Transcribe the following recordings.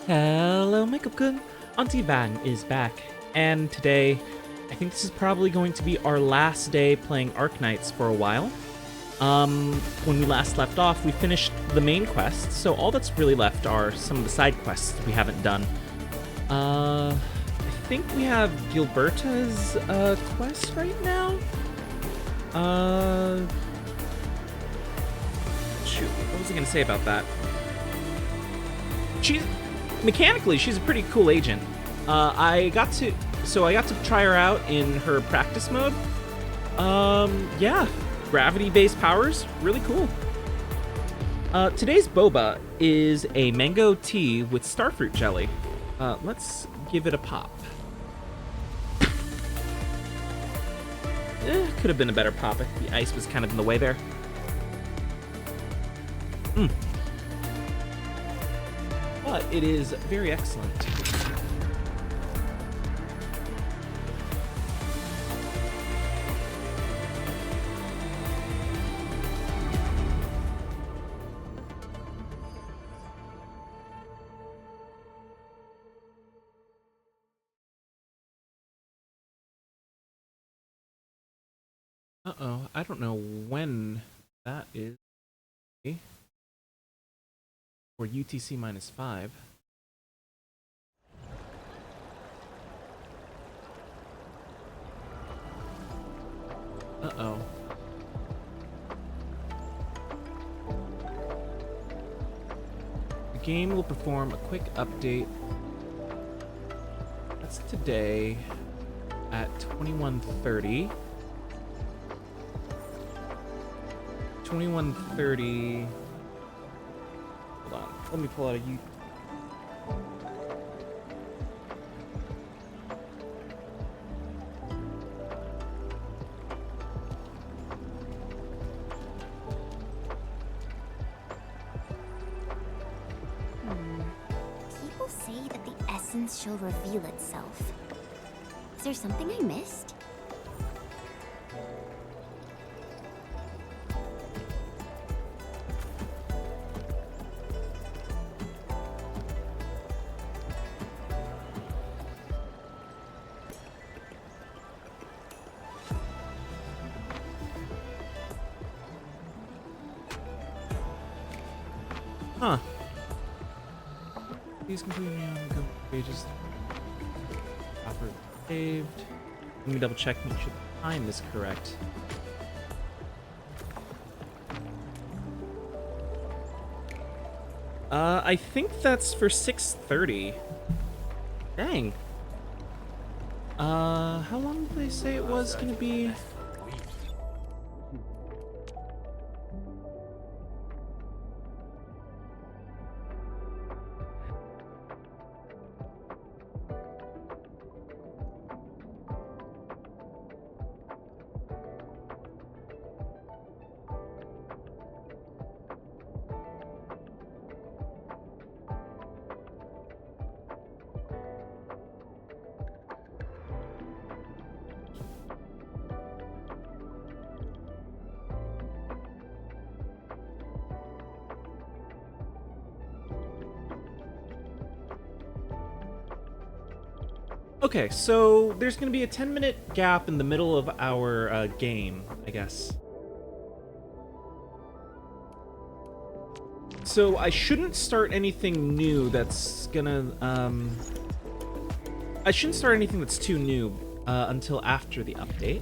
Hello, Makeup-kun! Auntie Vang is back, and today, I think this is probably going to be our last day playing Arknights for a while. When we last left off, we finished the main quest, so all that's really left are some of the side quests we haven't done. I think we have Gilberta's, quest right now? Shoot, what was I gonna say about that? Mechanically, she's a pretty cool agent. I got to try her out in her practice mode. Yeah, gravity-based powers, really cool. Today's boba is a mango tea with starfruit jelly. Let's give it a pop. Could have been a better pop if the ice was kind of in the way there. But it is very excellent. Uh-oh, I don't know when that is. Or UTC -5. Uh-oh. The game will perform a quick update. That's today at 21:30. 21:30. Hold on. Let me pull out a People say that the essence shall reveal itself. Is there something I missed? Huh. These completely on go pages. Proper saved. Let me double check, make sure the time is correct. I think that's for 6:30. Dang. How long did they say it was gonna be? Okay, so there's going to be a 10-minute gap in the middle of our game, I guess. So I shouldn't start anything new that's gonna, I shouldn't start anything that's too new until after the update.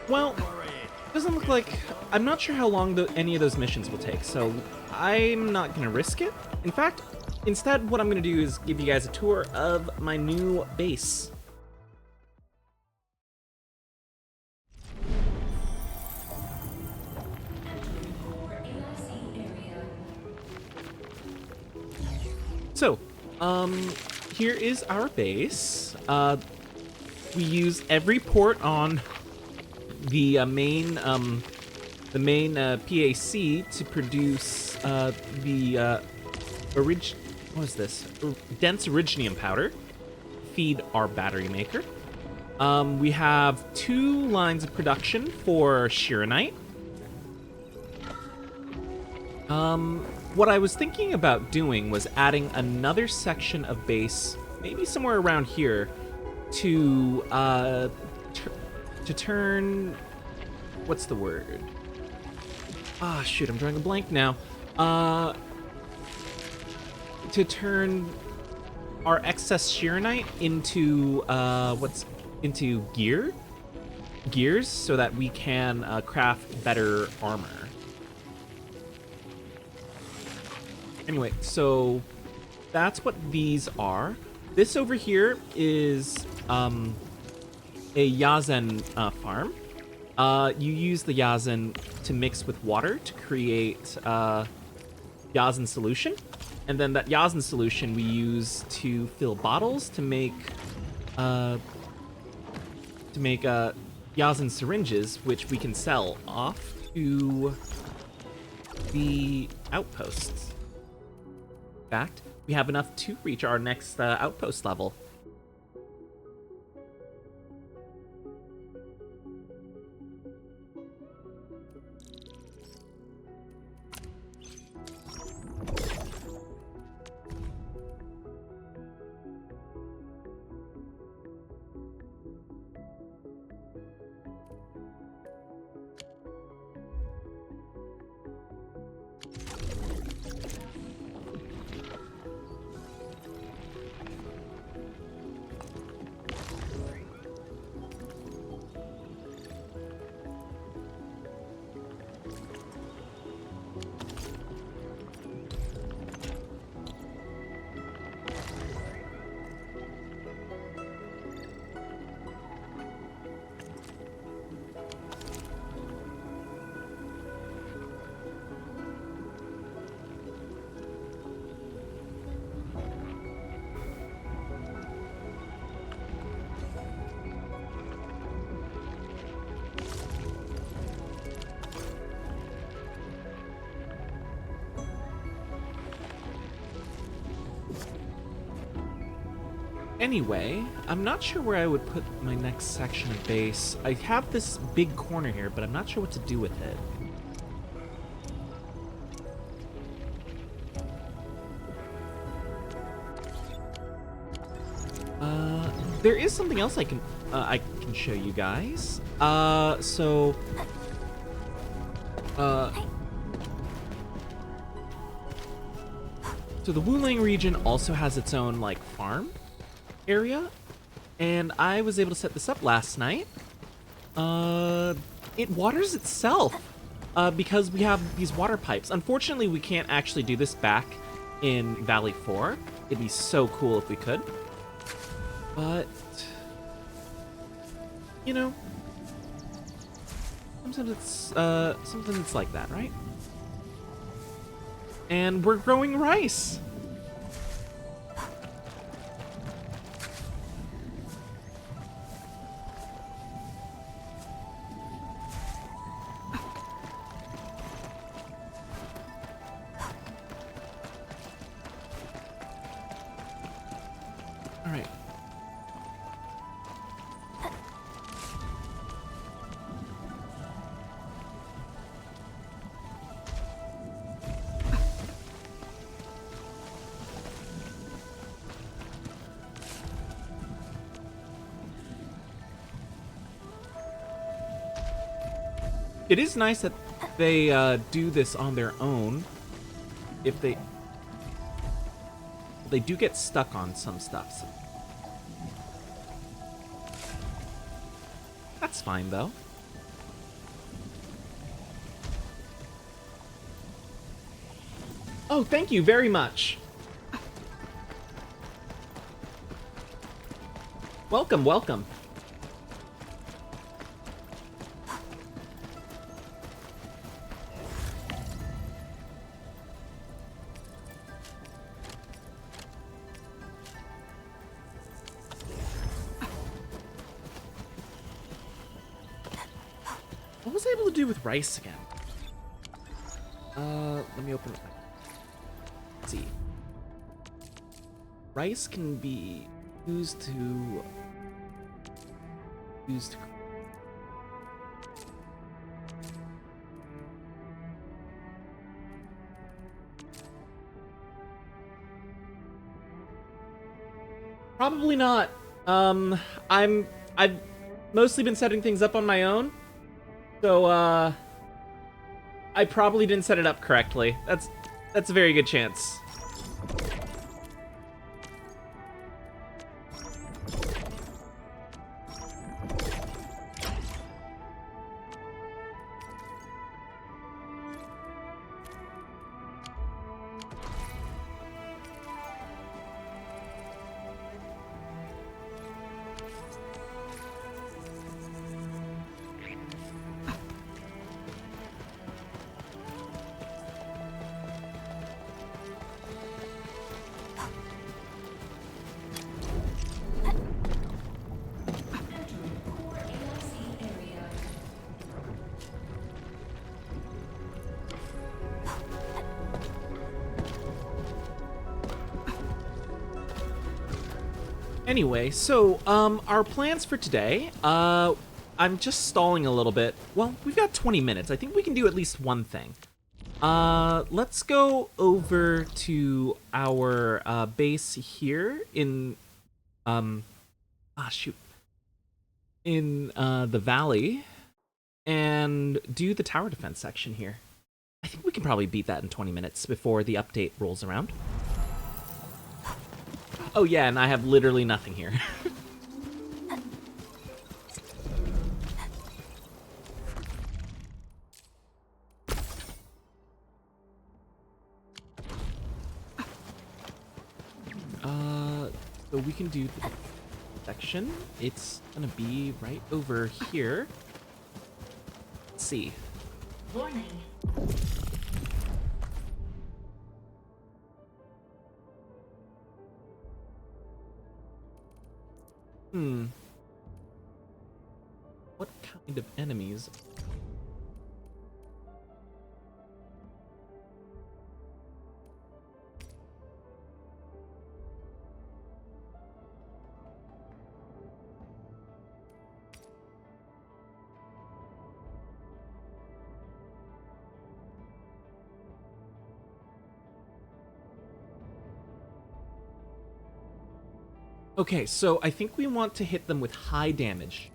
Well, doesn't look like... I'm not sure how long any of those missions will take, so I'm not going to risk it. In fact, instead, what I'm going to do is give you guys a tour of my new base. So, here is our base. We use every port on the main PAC to produce what is this? Dense originium powder. Feed our battery maker. We have 2 lines of production for Shiranite. What I was thinking about doing was adding another section of base, maybe somewhere around here, to turn, what's the word? Ah, shoot, I'm drawing a blank now. To turn our excess Shiranite into into gears, so that we can craft better armor. Anyway, so that's what these are. This over here is a Yazen farm. You use the Yazen to mix with water to create Yazen solution. And then that Yazen solution we use to fill bottles to make Yazen syringes, which we can sell off to the outposts. In fact, we have enough to reach our next outpost level. Anyway, I'm not sure where I would put my next section of base. I have this big corner here, but I'm not sure what to do with it. There is something else I can show you guys. So the Wuling region also has its own like farm area, and I was able to set this up last night. It waters itself because we have these water pipes. Unfortunately, we can't actually do this back in Valley 4. It'd be so cool if we could. But, you know, sometimes it's like that, right? And we're growing rice. All right. It is nice that they do this on their own. If they do get stuck on some stuff. So. That's fine though. Oh, thank you very much. Welcome, welcome. was I able to do with rice again? Let me open it. Let's see. Rice can be used to probably not. I've mostly been setting things up on my own. So I probably didn't set it up correctly. That's a very good chance. Anyway, so, our plans for today, I'm just stalling a little bit. Well, we've got 20 minutes. I think we can do at least one thing. Let's go over to our, base here in, in, the valley, and do the tower defense section here. I think we can probably beat that in 20 minutes before the update rolls around. Oh yeah, and I have literally nothing here. So we can do the section. It's gonna be right over here. Let's see. Warning. What kind of enemies? Okay, so I think we want to hit them with high damage.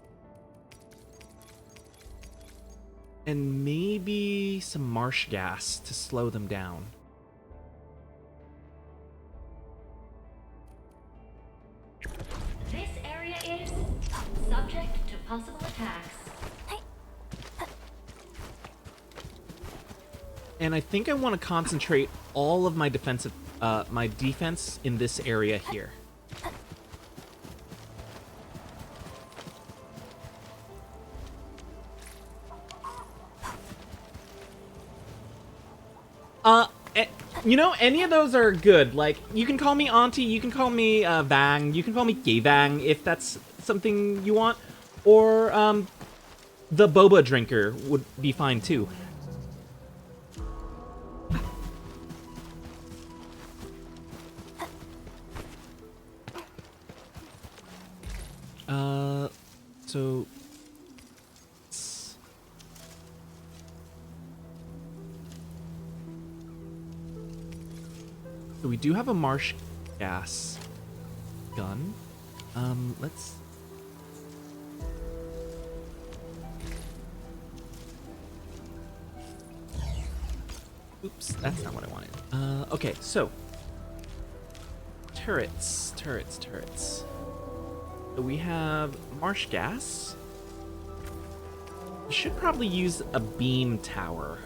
And maybe some marsh gas to slow them down. This area is subject to possible attacks. And I think I want to concentrate all of my defensive, my defense in this area here. You know, any of those are good. Like, you can call me Auntie, you can call me, Vang, you can call me Vang if that's something you want. Or, the Boba drinker would be fine, too. So... So we do have a marsh gas gun. Let's... Oops, that's not what I wanted. Okay, so... Turrets. So we have marsh gas. We should probably use a beam tower.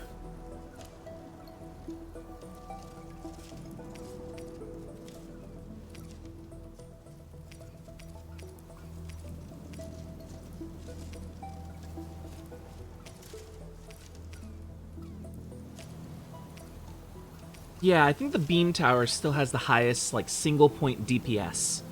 Yeah, I think the beam tower still has the highest, like, single point DPS.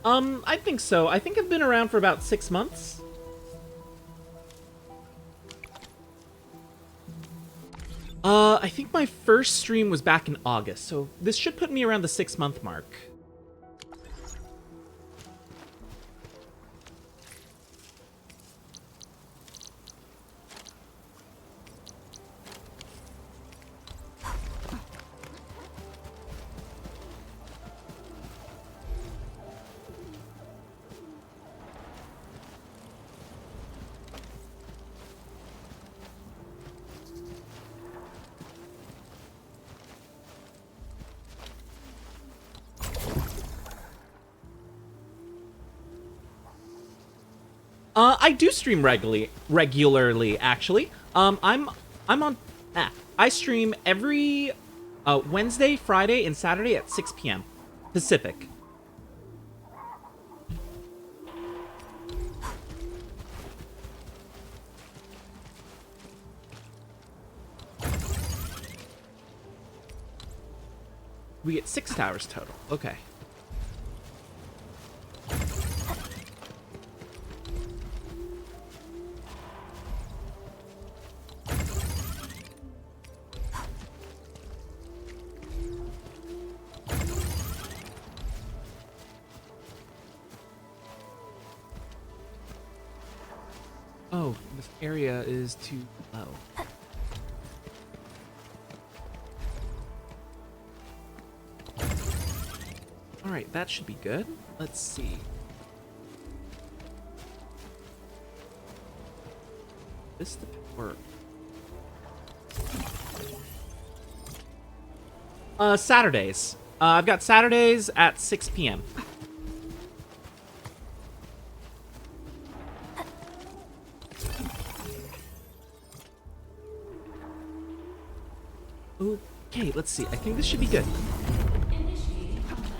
I think so. I think I've been around for about 6 months. I think my first stream was back in August, so this should put me around the 6-month mark. I do stream regularly, actually. I stream every Wednesday, Friday, and Saturday at 6 p.m. Pacific. We get 6 towers total. Okay. Oh, this area is too low. Alright, that should be good. Let's see. This the work. Saturdays. I've got Saturdays at 6 p.m. Okay, let's see. I think this should be good. Initiating combat.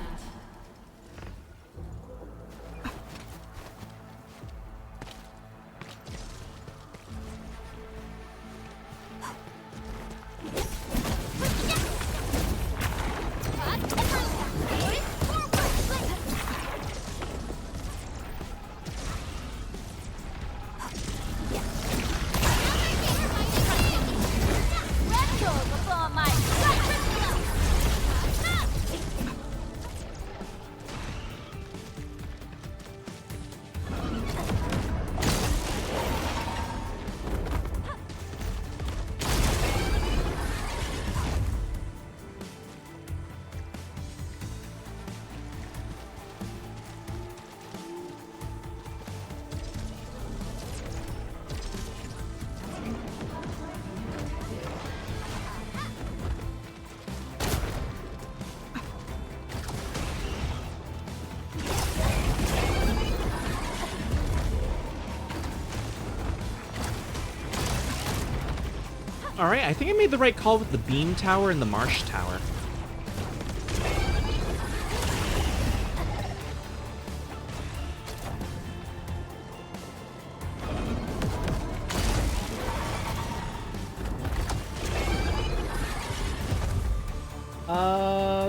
Alright, I think I made the right call with the beam tower and the marsh tower.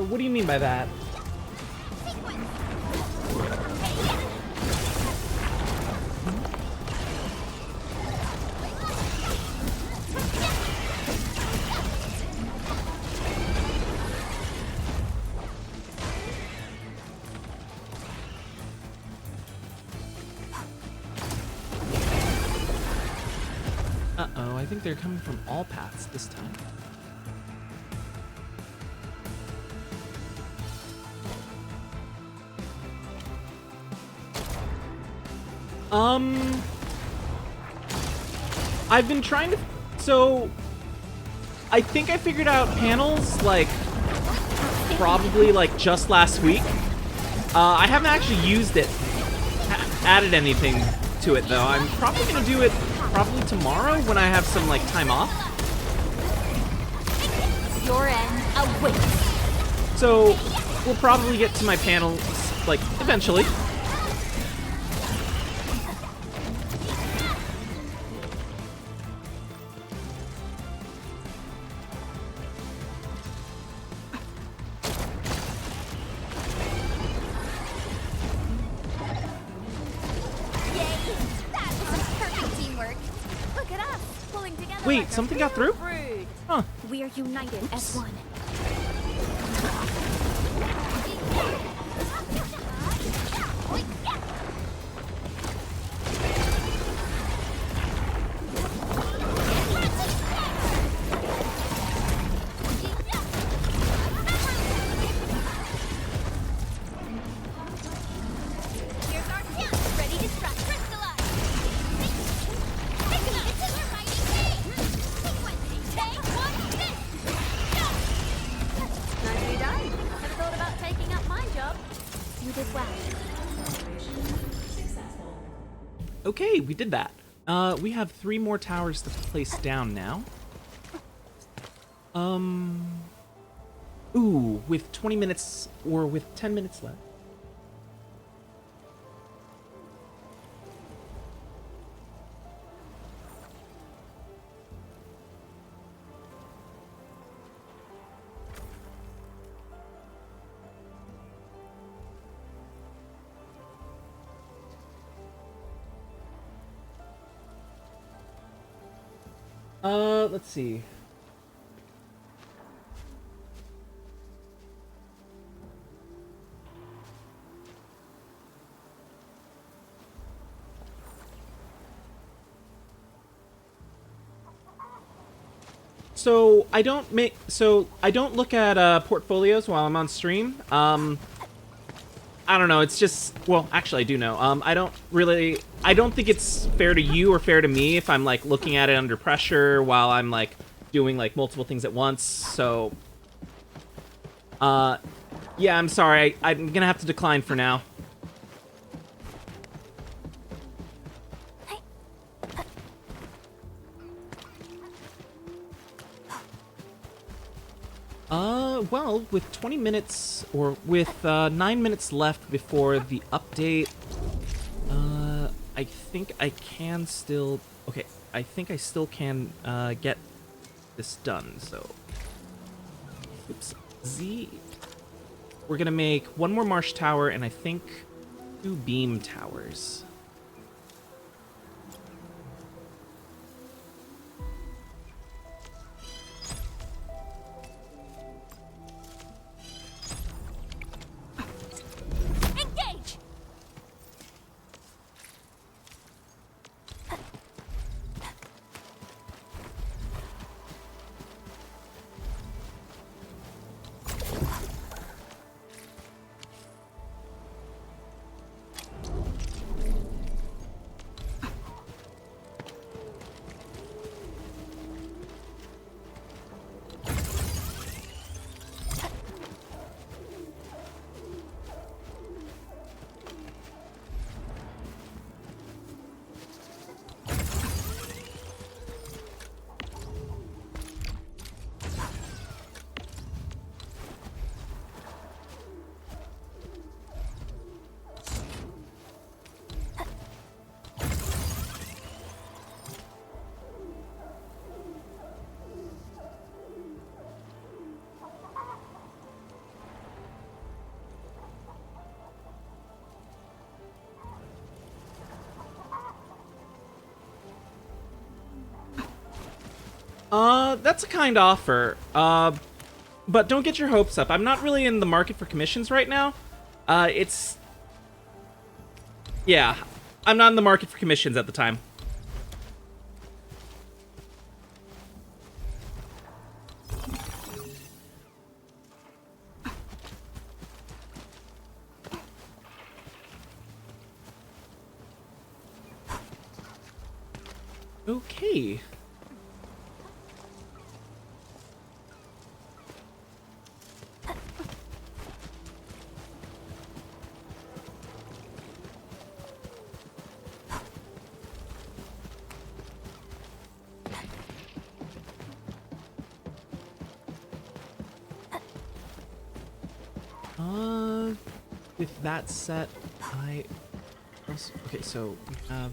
What do you mean by that? Uh-oh, I think they're coming from all paths this time. I've been trying to... So, I think I figured out panels, like, probably, like, just last week. I haven't actually used it, added anything to it, though. I'm probably gonna do it probably tomorrow when I have some, like, time off. Your end awaits. So, we'll probably get to my panels, like, eventually. Wait, something got through? Huh. We are united as one. Here's our chance, ready to strike crystallize. Take it up. This is our fighting game. Take one, this. Nicely done. Never thought about taking up my job. You did well. Okay, we did that. We have 3 more towers to place down now. Ooh, with 20 minutes, or with 10 minutes left. Let's see. So I don't look at portfolios while I'm on stream. I don't know, it's just, well, actually I do know. I don't think it's fair to you or fair to me if I'm like looking at it under pressure while I'm like doing like multiple things at once. So yeah, I'm sorry. I'm gonna have to decline for now. Well, with 20 minutes, or with 9 minutes left before the update, I think I can still, okay, I think I still can, get this done, so, oops, Z, we're gonna make 1 more marsh tower, and I think 2 beam towers. Engage. That's a kind offer. But don't get your hopes up. I'm not really in the market for commissions right now. Yeah, I'm not in the market for commissions at the time. Okay. With that set, okay, so we have...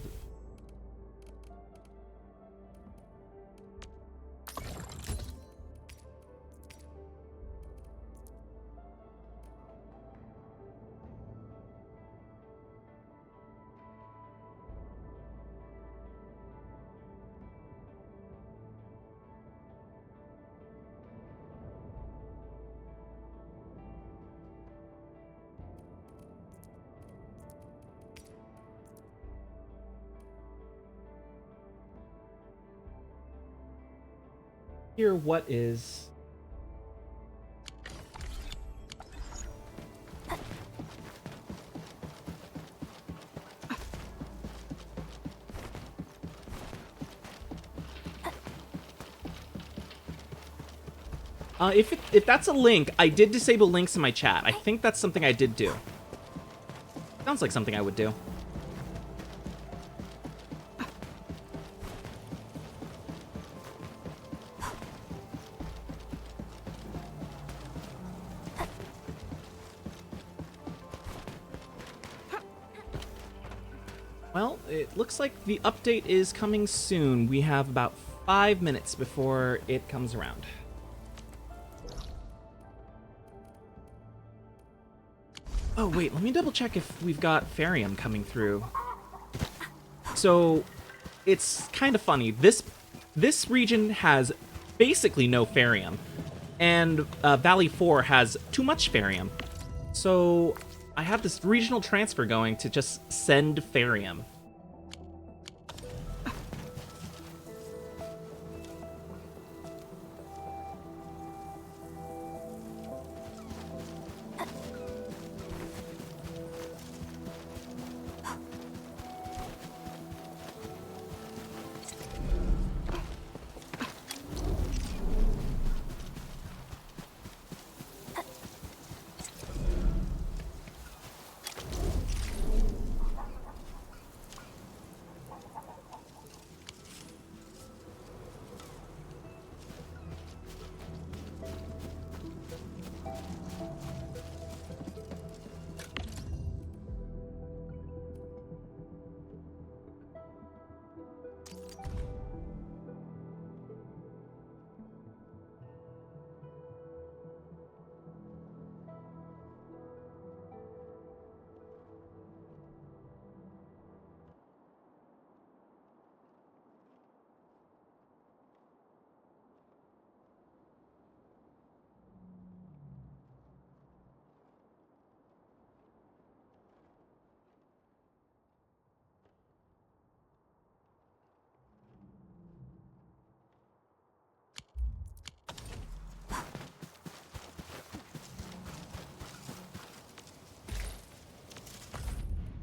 Here, what is... If that's a link, I did disable links in my chat. I think that's something I did do. Sounds like something I would do. Well, it looks like the update is coming soon. We have about 5 minutes before it comes around. Oh, wait, let me double check if we've got Farium coming through. So, it's kind of funny. This region has basically no Farium, and Valley 4 has too much Farium. So, I have this regional transfer going to just send Farium.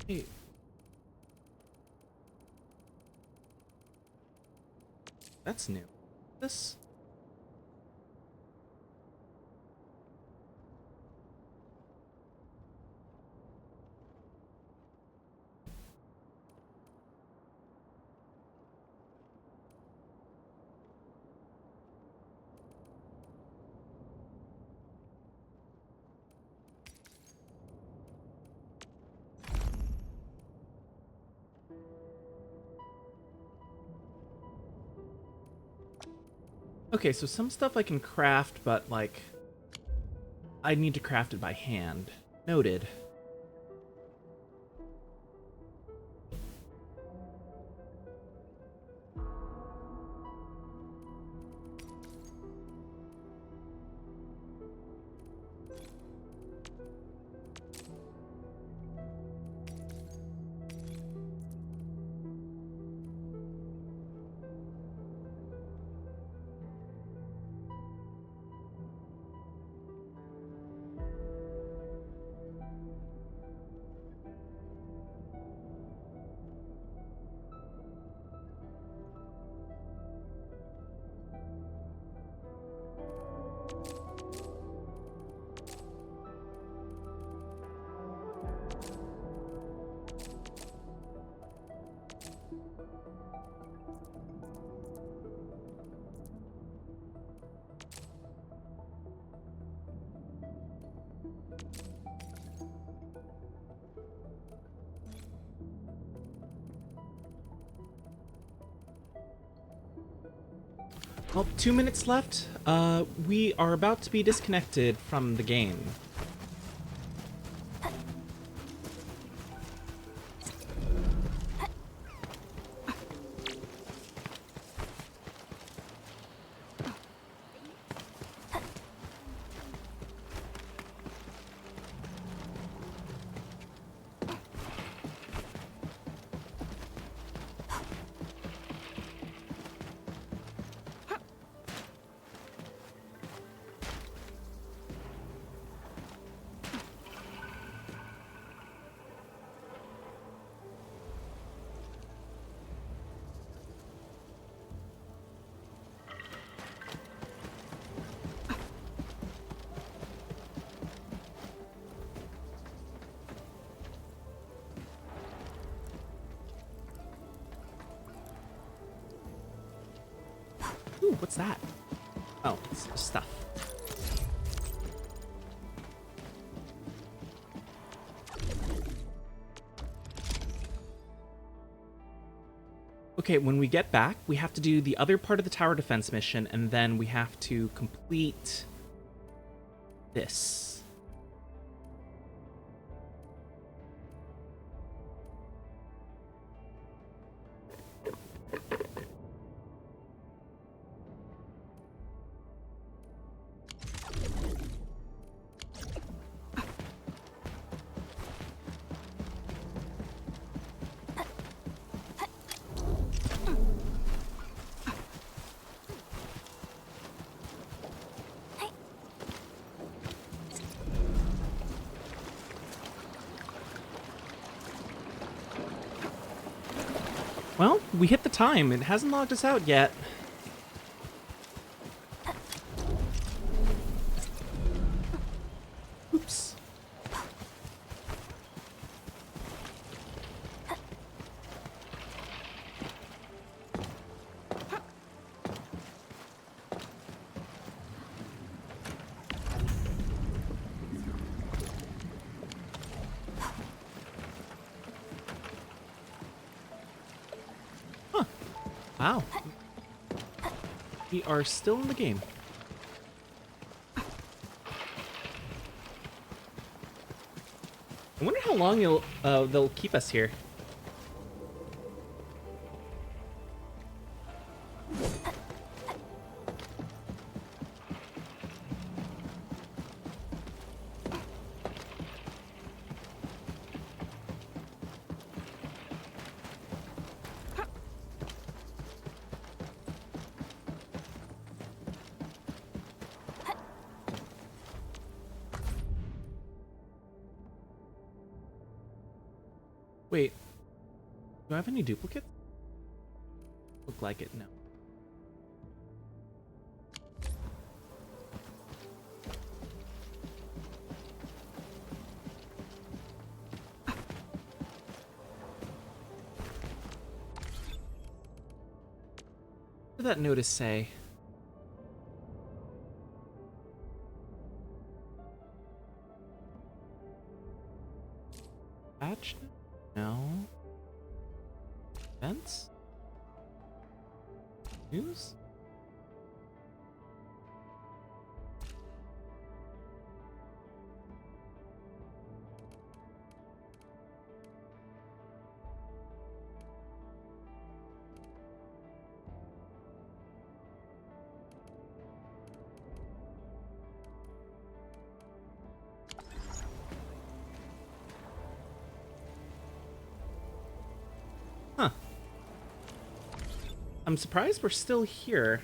Hey. That's new. This... Okay, so some stuff I can craft, but, like, I need to craft it by hand. Noted. Well, 2 minutes left. We are about to be disconnected from the game. Ooh, what's that? Oh, it's stuff. Okay, when we get back, we have to do the other part of the tower defense mission, and then we have to complete this. Well, we hit the time. It hasn't logged us out yet. Oops. Wow. We are still in the game. I wonder how long they'll keep us here. Wait, do I have any duplicates? Look like it, no. What did that notice say? Patch? No. Events? News? Huh. I'm surprised we're still here.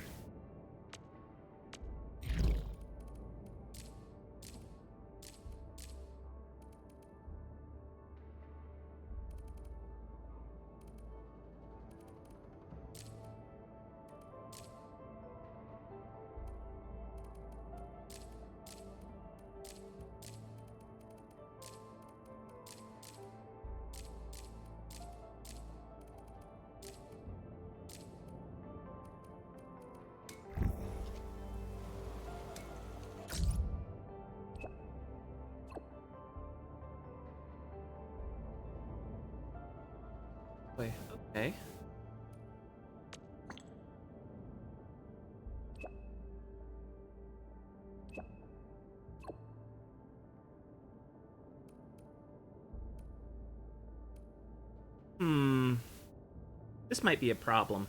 Wait, okay. This might be a problem.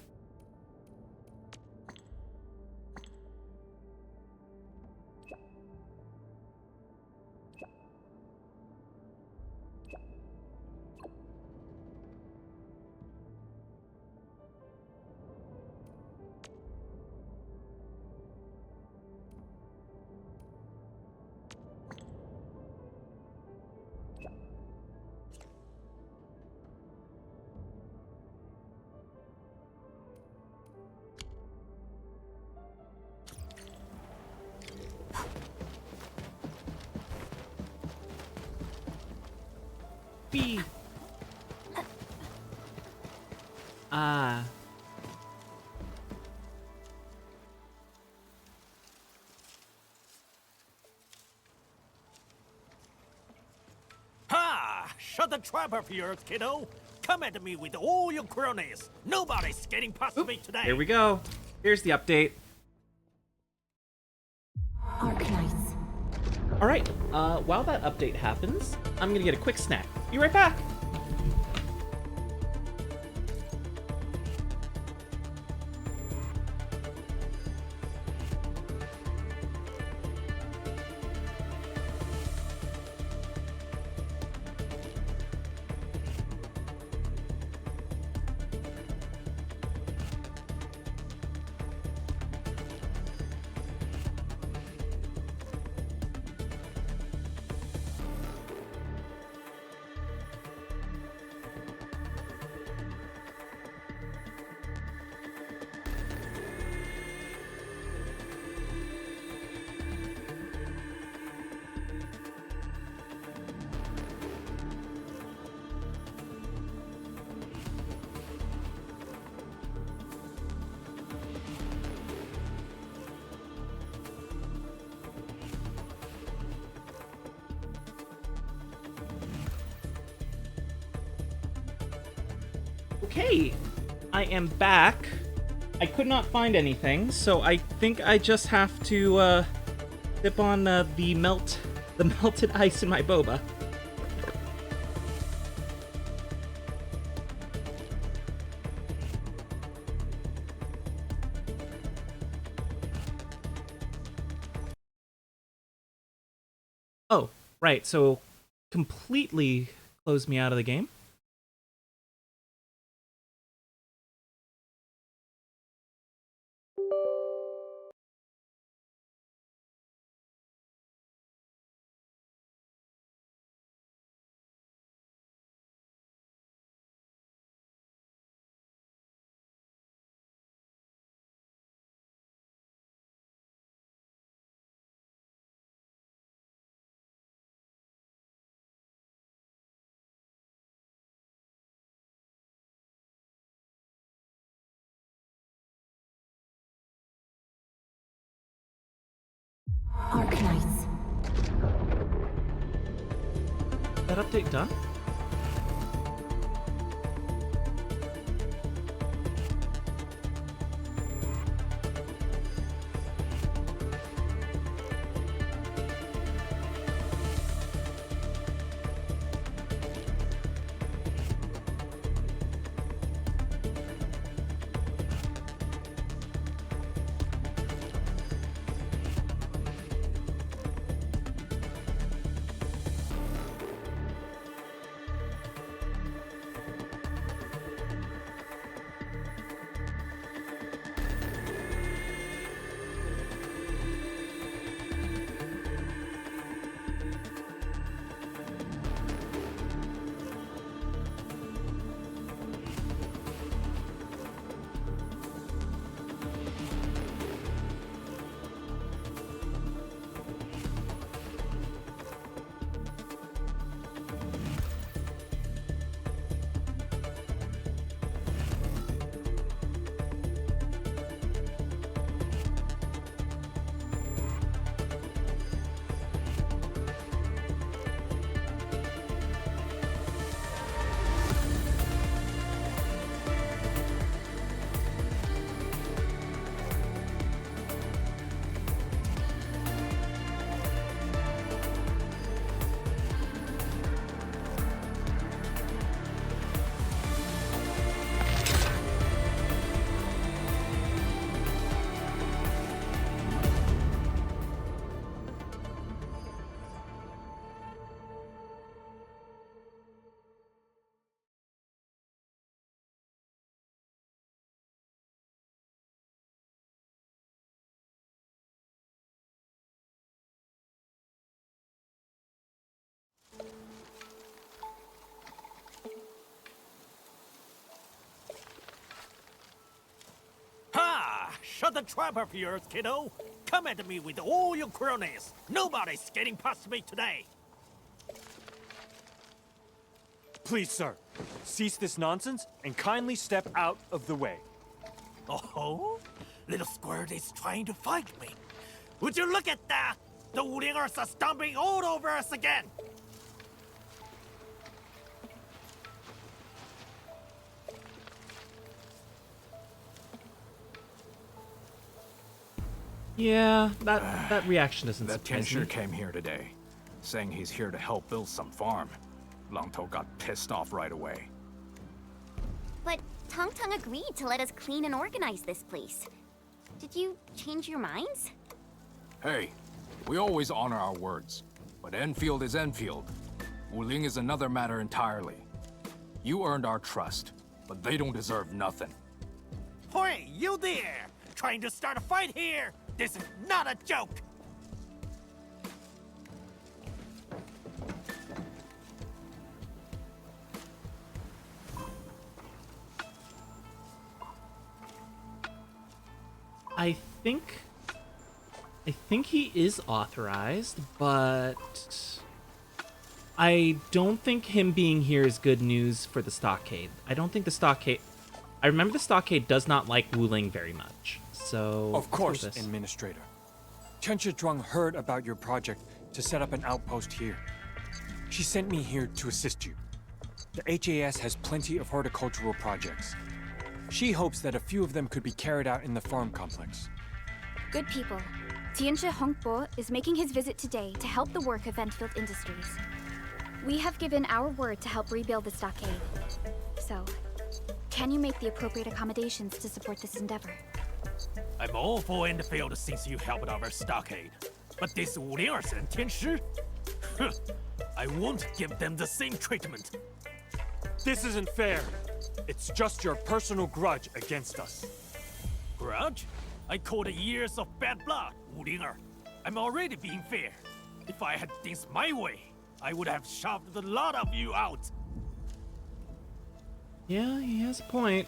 B. Ah. shut the trap of yours, kiddo. Come at me with all your cronies. Nobody's getting past me today. Here we go. Here's the update. Arknights. All right, while that update happens, I'm gonna get a quick snack. Be right back. Okay, I am back. I could not find anything, so I think I just have to dip on the melted ice in my boba. Oh, right, so completely closed me out of the game. Arknights. That update done? Shut the trap of yours, kiddo. Come at me with all your cronies. Nobody's getting past me today. Please, sir, cease this nonsense and kindly step out of the way. Oh? Little squirt is trying to fight me. Would you look at that? The Wulingers are stomping all over us again. Yeah, that reaction doesn't That surprise me. Tianshi came here today, saying he's here to help build some farm. Langtou got pissed off right away. But Tong Tong agreed to let us clean and organize this place. Did you change your minds? Hey, we always honor our words, but Enfield is Enfield. Wuling is another matter entirely. You earned our trust, but they don't deserve nothing. Hey, you there! Trying to start a fight here? This is not a joke! I think he is authorized, but I don't think him being here is good news for the stockade. I don't think the stockade... I remember the stockade does not like Wuling very much, so... Of course, let's do this. Administrator. Tianshi Zhuang heard about your project to set up an outpost here. She sent me here to assist you. The HAS has plenty of horticultural projects. She hopes that a few of them could be carried out in the farm complex. Good people. Tianshi Hongbo is making his visit today to help the work of Endfield Industries. We have given our word to help rebuild the stockade. So, can you make the appropriate accommodations to support this endeavor? I'm all for Endfield since you helped our stockade. But this Wulingers and Tianshi? I won't give them the same treatment. This isn't fair. It's just your personal grudge against us. Grudge? I call it years of bad blood, Wulinger. I'm already being fair. If I had things my way, I would have shoved a lot of you out. Yeah, he has a point.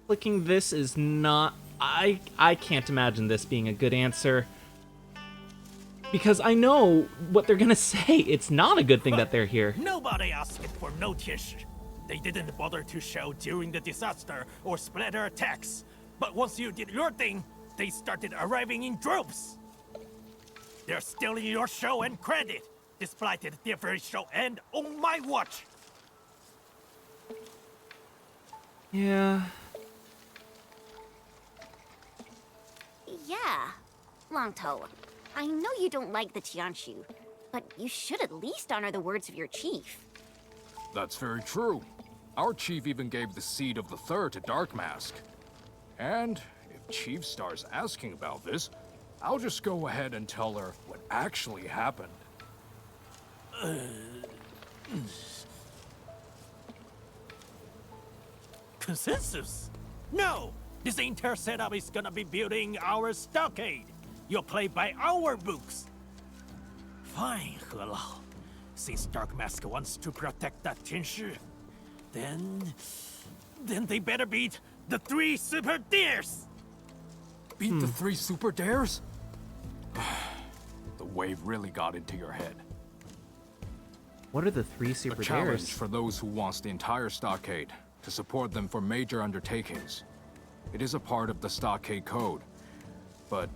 Clicking this is not... I can't imagine this being a good answer. Because I know what they're gonna say. It's not a good thing that they're here. Nobody asked for no Tianshi. They didn't bother to show during the disaster or splatter attacks. But once you did your thing, they started arriving in droves. They're stealing your show and credit, despite it their very show and on my watch. Yeah. Yeah, Langtou. I know you don't like the Tianshu, but you should at least honor the words of your chief. That's very true. Our chief even gave the seed of the third to Dark Mask. And if Chief starts asking about this, I'll just go ahead and tell her what actually happened. Consensus? No! This entire setup is gonna be building our stockade. You'll play by our books. Fine, He Lao. Since Dark Mask wants to protect that Tianshi, then they better beat the 3 super dares! Beat the 3 super dares? The wave really got into your head. What are the 3 A super challenge dares? for those who wants the entire stockade, to support them for major undertakings. It is a part of the stockade code, but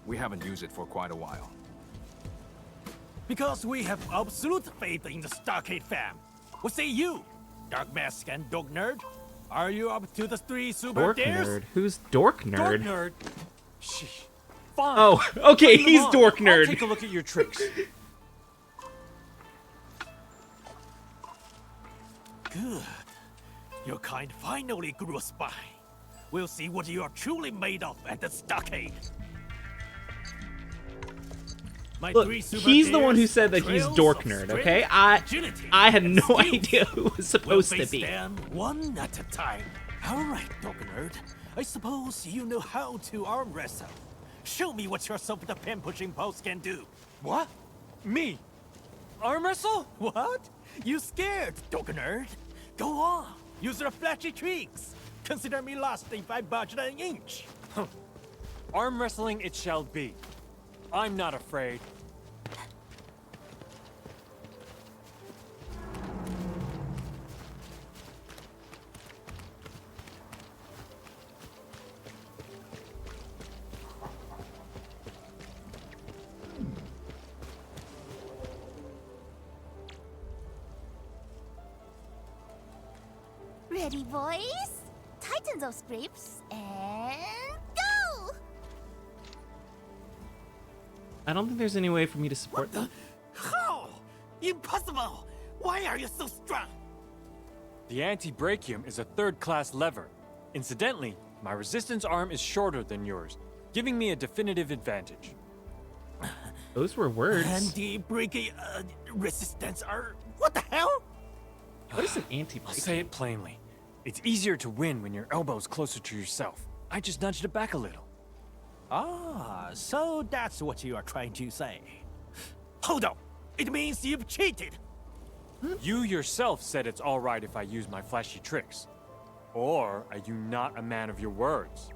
we haven't used it for quite a while. Because we have absolute faith in the stockade fam. What say you, Dark Mask and Dog Nerd? Are you up to the 3 super Dork dares? nerd. Who's Dork nerd? Dork nerd. Shh. Fine. Oh, okay, Bring them he's on. Dork I'll nerd. take a look at your tricks. Good. Your kind finally grew a spine. We'll see what you are truly made of at the stockade. My Look, 3 super he's the one who dares, said that he's trails Dork of nerd, strength, okay? agility, I had and no skills. idea who it was We'll supposed to face be. them one at a time. All right, Dog Nerd. I suppose you know how to arm wrestle. Show me what your self-defense pushing pose can do. What? Me? Arm wrestle? What? You scared, Dog Nerd? Go on. Use your flashy tricks. Consider me lost if I budge an inch. Arm wrestling it shall be. I'm not afraid. Ready, boys? Tiger buttons of scripts and go! I don't think there's any way for me to support them. How? Impossible! Why are you so strong? The anti-brachium is a third-class lever. Incidentally, my resistance arm is shorter than yours, giving me a definitive advantage. Those were words. Anti-breaking resistance are... What the hell? What is an I'll anti-break? say it plainly. It's easier to win when your elbow's closer to yourself. I just nudged it back a little. Ah, so that's what you are trying to say. Hold on. It means you've cheated. You yourself said it's all right if I use my flashy tricks. Or are you not a man of your words?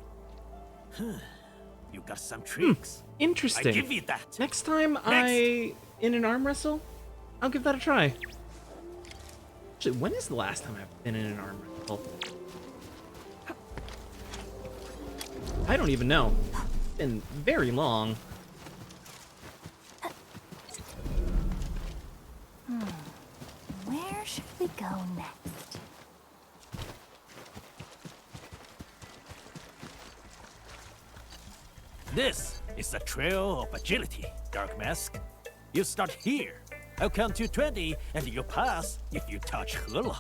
You got some tricks. Interesting. I give you that. Next time I in an arm wrestle, I'll give that a try. Actually, when is the last time I've been in an arm wrestle? I don't even know. It's been very long. Where should we go next? This is a trail of agility, Dark Mask. You start here. I'll count to 20, and you pass if you touch Helao.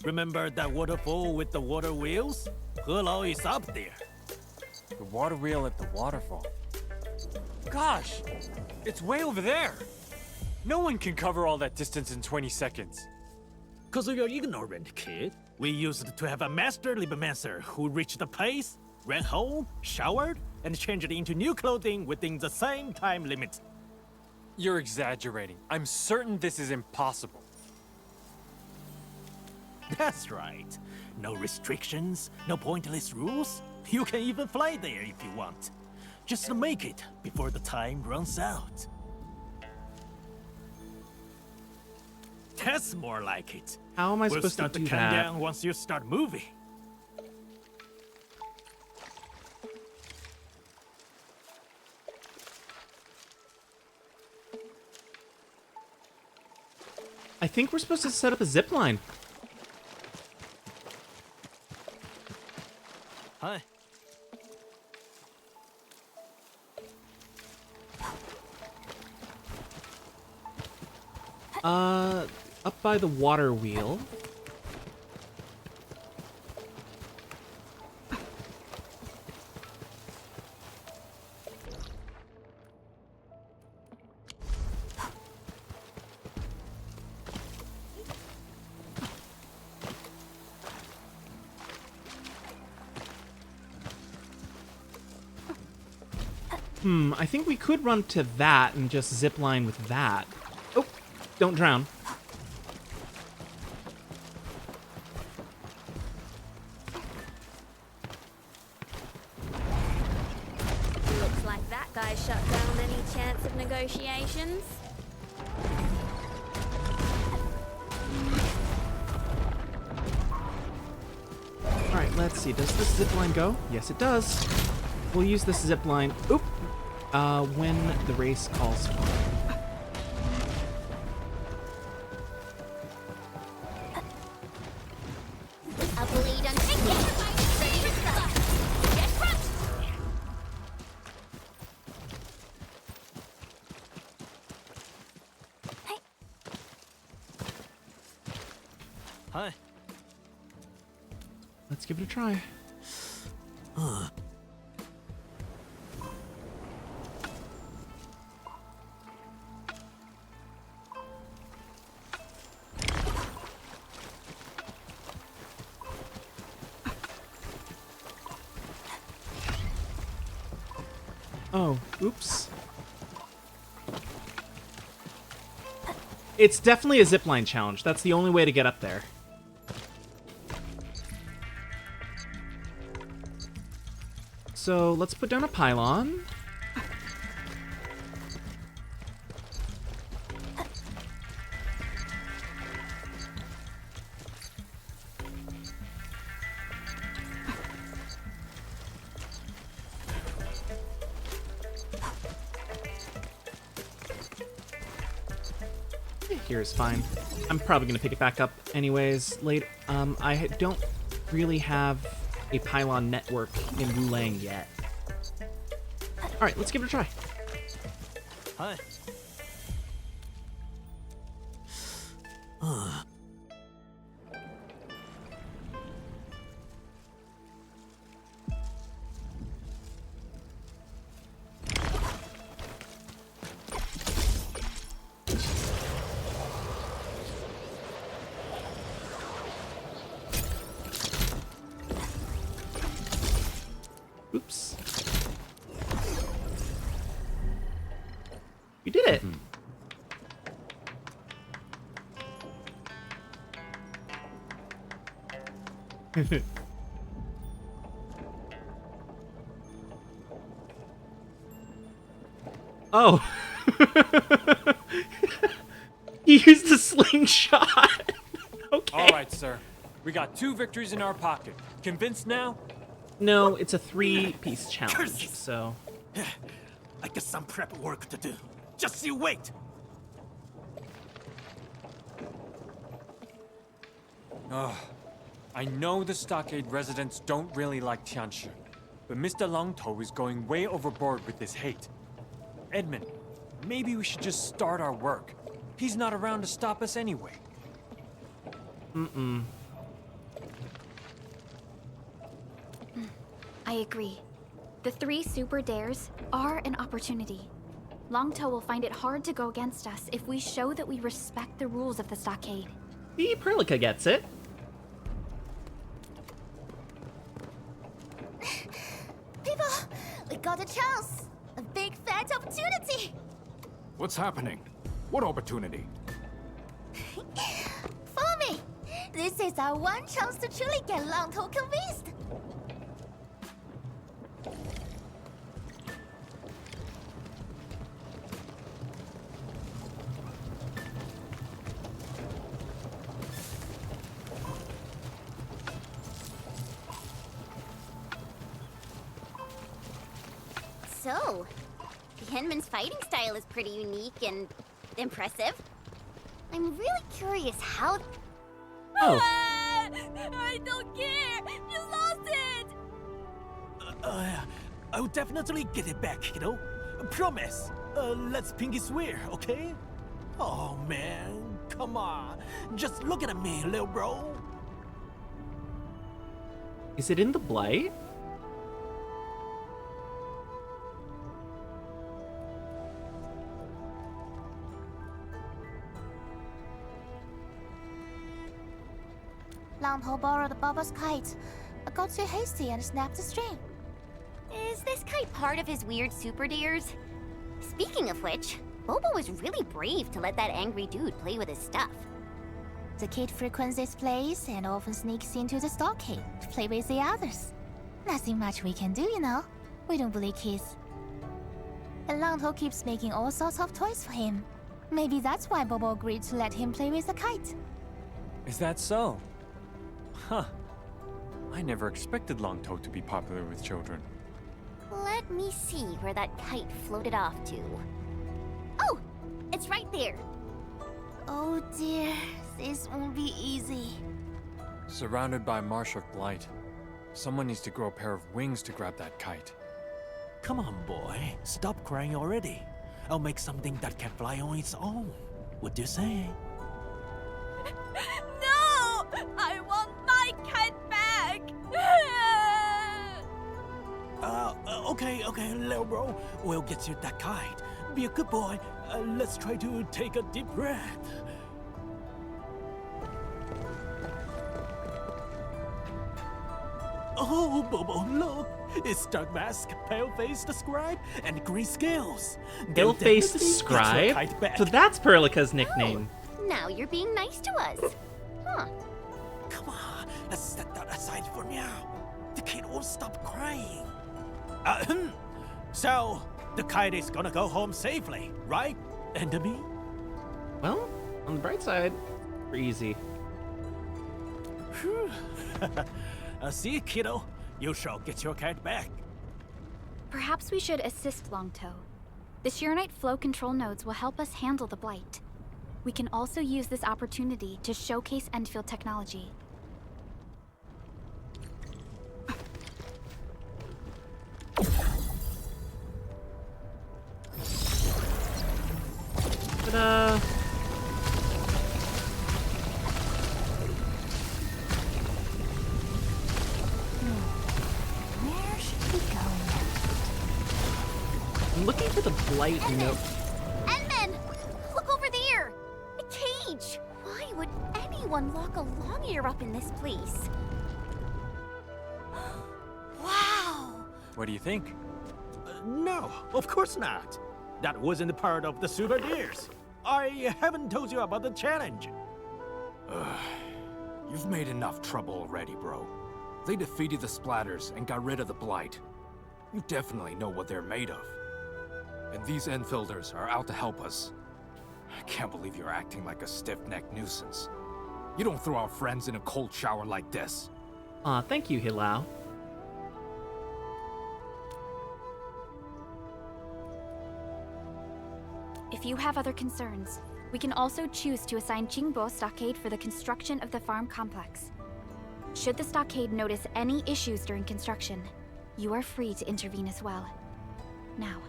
Remember that waterfall with the water wheels? Helao is up there. The water wheel at the waterfall. Gosh! It's way over there! No one can cover all that distance in 20 seconds. Cause you're ignorant, kid. We used to have a master Libmancer who reached the place, ran home, showered, and changed into new clothing within the same time limit. You're exaggerating. I'm certain this is impossible. That's right. No restrictions, no pointless rules. You can even fly there if you want. Just make it before the time runs out. That's more like it. How am I We'll supposed to start do the that? countdown once you start moving. I think we're supposed to set up a zip line. Hi. Up by the water wheel. I think we could run to that and just zip line with that. Oh, don't drown. Looks like that guy shut down any chance of negotiations. Alright, let's see. Does this zip line go? Yes, it does. We'll use this zip line. Oop! When the race calls for it. A bleed and take it! Ready to start! Get crushed! Hey. Hi. Let's give it a try. Oh, oops. It's definitely a zipline challenge. That's the only way to get up there. So let's put down a pylon. Here is fine. I'm probably gonna pick it back up anyways later. I don't really have a pylon network in Wulang yet. Alright, let's give it a try. Hi. Oops. You did it. Oh. He used a slingshot. Okay. All right, sir. We got 2 victories in our pocket. Convinced now? No, it's a 3-piece challenge, Curses. so... I got some prep work to do. Just you wait. I know the stockade residents don't really like Tianshi, but Mr. Langtou is going way overboard with this hate. Edmund, maybe we should just start our work. He's not around to stop us anyway. I agree. The 3 super dares are an opportunity. Langtou will find it hard to go against us if we show that we respect the rules of the stockade. The Perlica gets it. People, we got a chance. A big fat opportunity. What's happening? What opportunity? Follow me. This is our one chance to truly get Langtou convinced. So, Tianmen's fighting style is pretty unique and impressive. I'm really curious how... Oh. I don't care! You lost it! I'll definitely get it back, kiddo. Promise. Let's pinky swear, okay? Oh man, come on. Just look at me, little bro. Is it in the Blight? Langtou borrowed Boba's kite. I got too hasty and snapped the string. Is this kite part of his weird super dares? Speaking of which, Boba was really brave to let that angry dude play with his stuff. The kid frequents this place and often sneaks into the stockade to play with the others. Nothing much we can do, you know. We don't bully kids. And Langtou keeps making all sorts of toys for him. Maybe that's why Boba agreed to let him play with the kite. Is that so? Huh. I never expected Langtou to be popular with children. Let me see where that kite floated off to. Oh! It's right there! Oh dear, this won't be easy. Surrounded by a marsh of blight. Someone needs to grow a pair of wings to grab that kite. Come on, boy. Stop crying already. I'll make something that can fly on its own. What do you say? No! I want my kite back! Okay, little bro. We'll get you that kite. Be a good boy. Let's try to take a deep breath. Oh, Bobo, look! It's Dark Mask, Pale-Faced Scribe, and Green Scales. They'll Pale-Faced definitely get your Scribe? kite back. So that's Perlica's nickname. Now you're being nice to us. Huh. Come on, let's set that aside for now. The kid won't stop crying. So, the kite is gonna go home safely, right, enemy? Well, on the bright side, pretty easy. Phew. See, kiddo, you shall get your kite back. Perhaps we should assist Langtou. The Sheernite flow control nodes will help us handle the blight. We can also use this opportunity to showcase Endfield technology. blight no. Edmund! Look over there! A cage! Why would anyone lock a long ear up in this place? Wow! What do you think? No, of course not. That wasn't part of the Super Deers. I haven't told you about the challenge. You've made enough trouble already, bro. They defeated the Splatters and got rid of the Blight. You definitely know what they're made of. And these Enfielders are out to help us. I can't believe you're acting like a stiff-necked nuisance. You don't throw out friends in a cold shower like this. Aw, thank you, Hilao. If you have other concerns, we can also choose to assign Qingbo Stockade for the construction of the farm complex. Should the stockade notice any issues during construction, you are free to intervene as well. Now,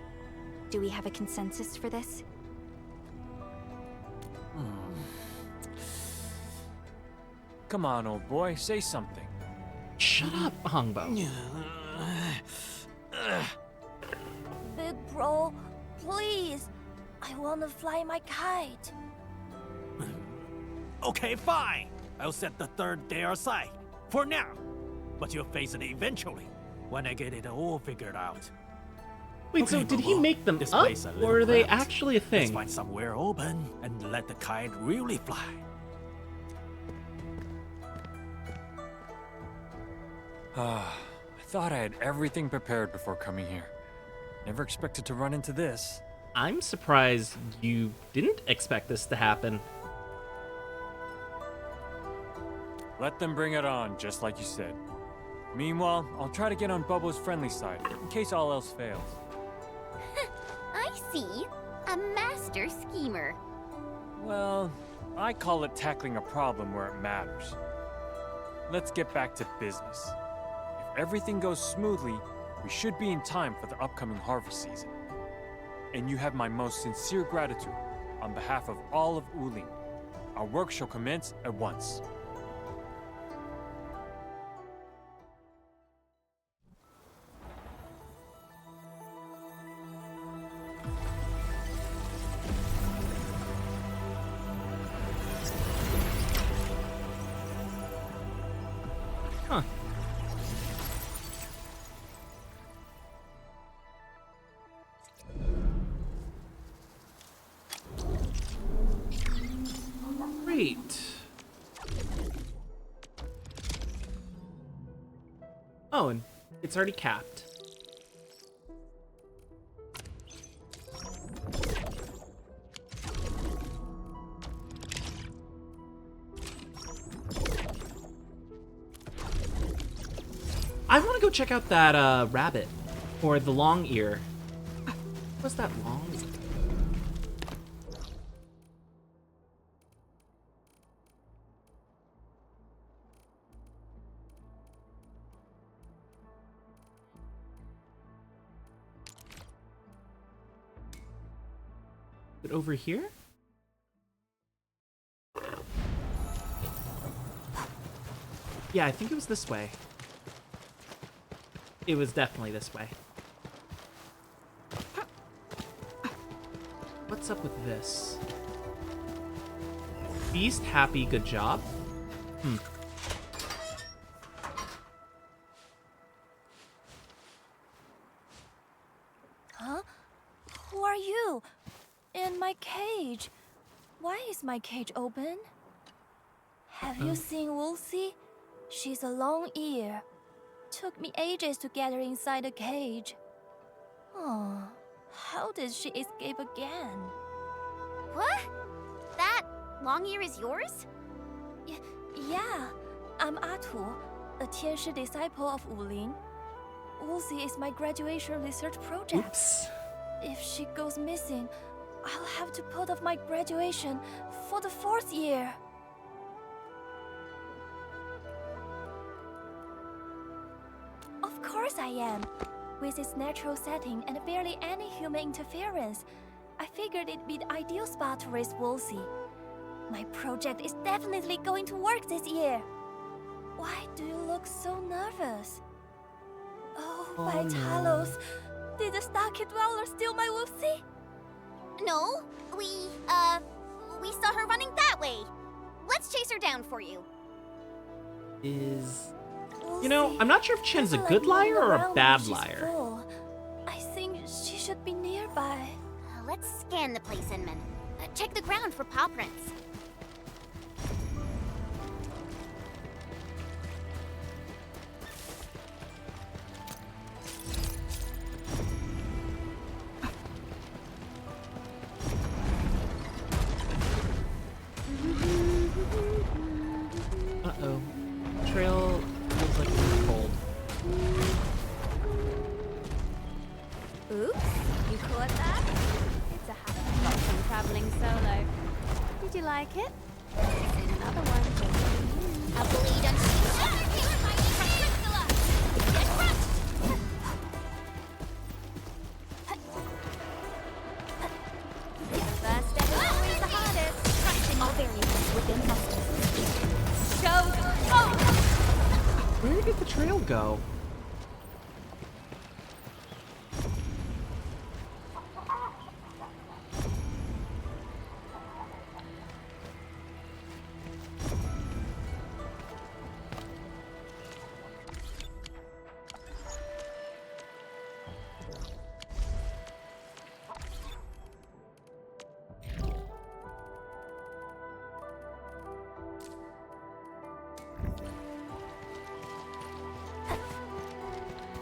do we have a consensus for this? Come on, old boy, say something. Shut up, Hongbo. Big bro, please. I wanna fly my kite. Okay, fine. I'll set the third dare aside. For now. But you'll face it eventually. When I get it all figured out. Wait, so Okay, did he Boba, make them this up, place a little or are they cramped. actually a Let's thing? find somewhere open and let the kite really fly. I thought I had everything prepared before coming here. Never expected to run into this. I'm surprised you didn't expect this to happen. Let them bring it on, just like you said. Meanwhile, I'll try to get on Bobo's friendly side, in case all else fails. I see. A master schemer. Well, I call it tackling a problem where it matters. Let's get back to business. If everything goes smoothly, we should be in time for the upcoming harvest season. And you have my most sincere gratitude on behalf of all of Wuling. Our work shall commence at once. Huh. Great. Oh, and it's already capped. I want to go check out that rabbit, or the long ear. What's that long? Is it over here? Yeah, I think it was this way. It was definitely this way. What's up with this? Beast happy, good job. Huh? Who are you? In my cage. Why is my cage open? Have you seen Wolsey? She's a long ear. Took me ages to get her inside the cage. Oh, how did she escape again? What? That long ear is yours? Yeah, I'm Atu, a Tianshi disciple of Wuling. Wuxi is my graduation research project. Oops. If she goes missing, I'll have to put off my graduation for the 4th year. Of course I am. With its natural setting and barely any human interference, I figured it'd be the ideal spot to raise Wolsey. My project is definitely going to work this year. Why do you look so nervous? Oh, by Talos, did the Starkey Dweller steal my Wolsey? No, we saw her running that way. Let's chase her down for you. You know, I'm not sure if Chen's a good liar or a bad liar. I think she should be nearby. Let's scan the place, Inman. Check the ground for paw prints. Uh-oh. Trail feels like it's cold. Oops, you caught that? It's a habit I've got from traveling solo. Did you like it? This is another one just for you. A bleed on The first step is always the hardest. Trusting all variables within customers. Show go! Where did the trail go?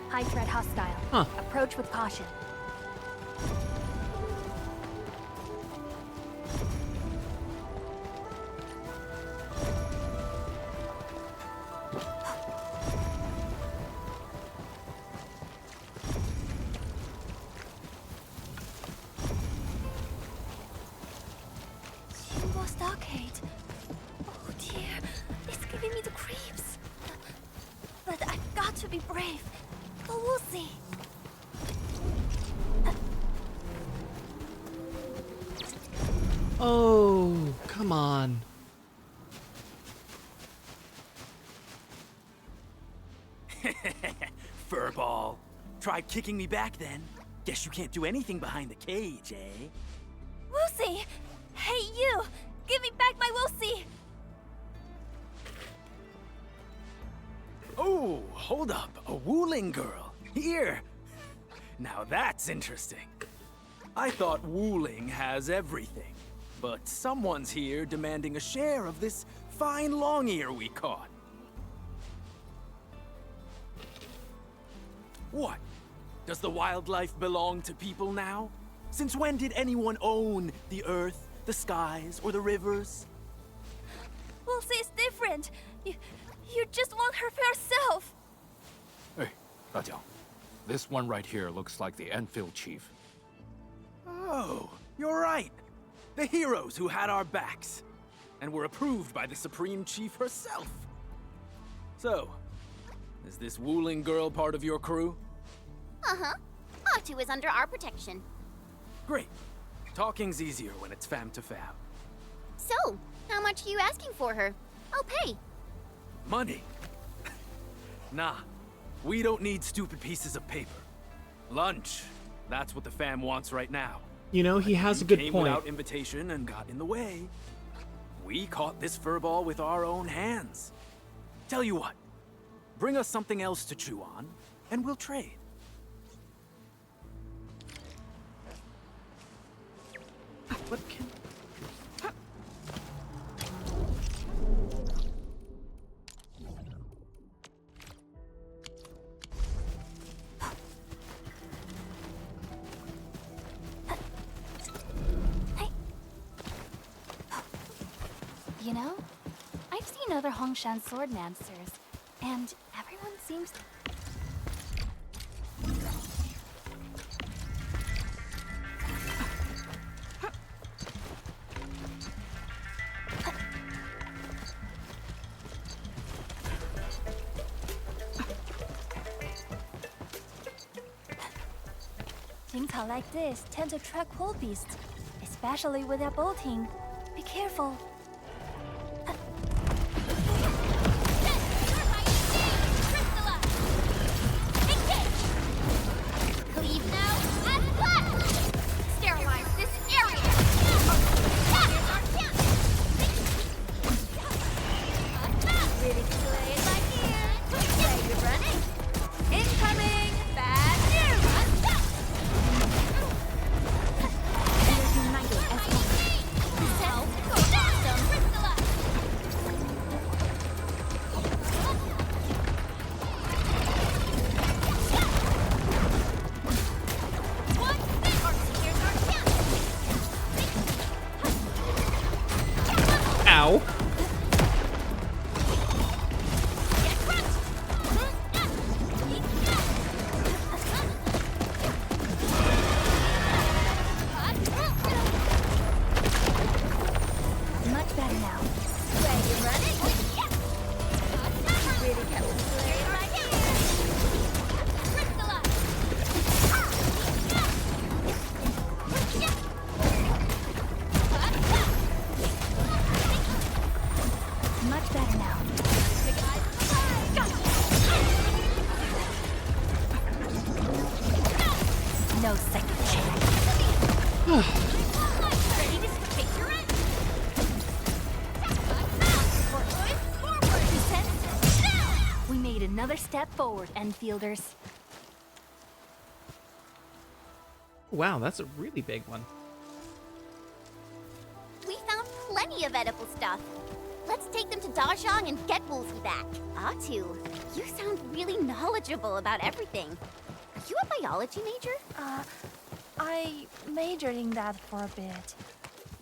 High threat hostile. Huh. Approach with caution. Shingo Stockade. Oh dear, it's giving me the creeps. But I've got to be brave. But we'll see. Oh, come on. Furball. Tried kicking me back then. Guess you can't do anything behind the cage, eh? Lucy! Hey, you! Give me back my Lucy! Oh, hold up. A Wooling girl. Here. Now that's interesting. I thought Wooling has everything. But someone's here demanding a share of this fine long ear we caught. What? Does the wildlife belong to people now? Since when did anyone own the earth, the skies, or the rivers? Lucy's different. You just want her for yourself. Hey, Dajang. This one right here looks like the Endfield chief. Oh, you're right. The heroes who had our backs and were approved by the Supreme Chief herself. So, is this Wooling girl part of your crew? Uh-huh. Atu is under our protection. Great. Talking's easier when it's fam to fam. So, how much are you asking for her? I'll pay. Money? Nah, we don't need stupid pieces of paper. Lunch. That's what the fam wants right now. You know, he has a good Came point. without invitation and got in the way. We caught this furball with our own hands. Tell you what, bring us something else to chew on, and we'll trade. What can... You know, I've seen other Hongshan swordmancers, and everyone seems Jingtao like this tend to attract wild beasts, especially with their bolting. Be careful. Cleave now and blast! Sterilize this area! Ow. Much better now. Ready to run it? Yes! Really kept it playing right here. Crystallize! Much better now. No second chance. Ready to figure it? Forward! We made another step forward, Enfielders. Wow, that's a really big one. We found plenty of edible stuff. Let's take them to Dajong and get Woolsey back. Atu, you sound really knowledgeable about everything. Are you a biology major? I majored in that for a bit.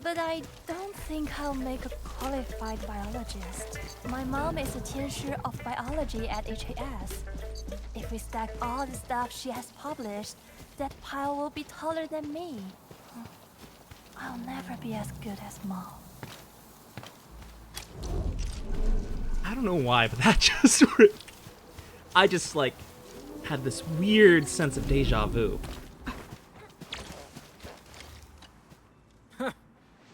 But I don't think I'll make a qualified biologist. My mom is a teacher of biology at HAS. If we stack all the stuff she has published, that pile will be taller than me. I'll never be as good as Mom. I don't know why, but that just I just like had this weird sense of deja vu.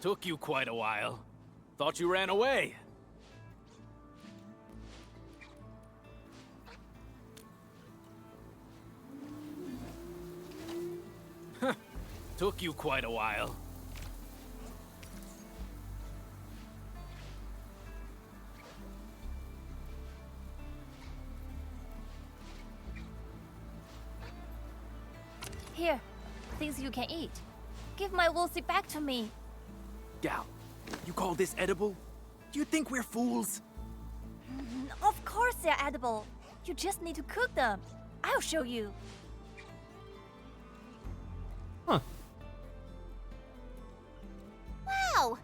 Took you quite a while. Thought you ran away. Took you quite a while. Here, things you can eat. Give my Woolsey back to me. Gal, you call this edible? Do you think we're fools? Of course they're edible. You just need to cook them. I'll show you. Huh. Wow,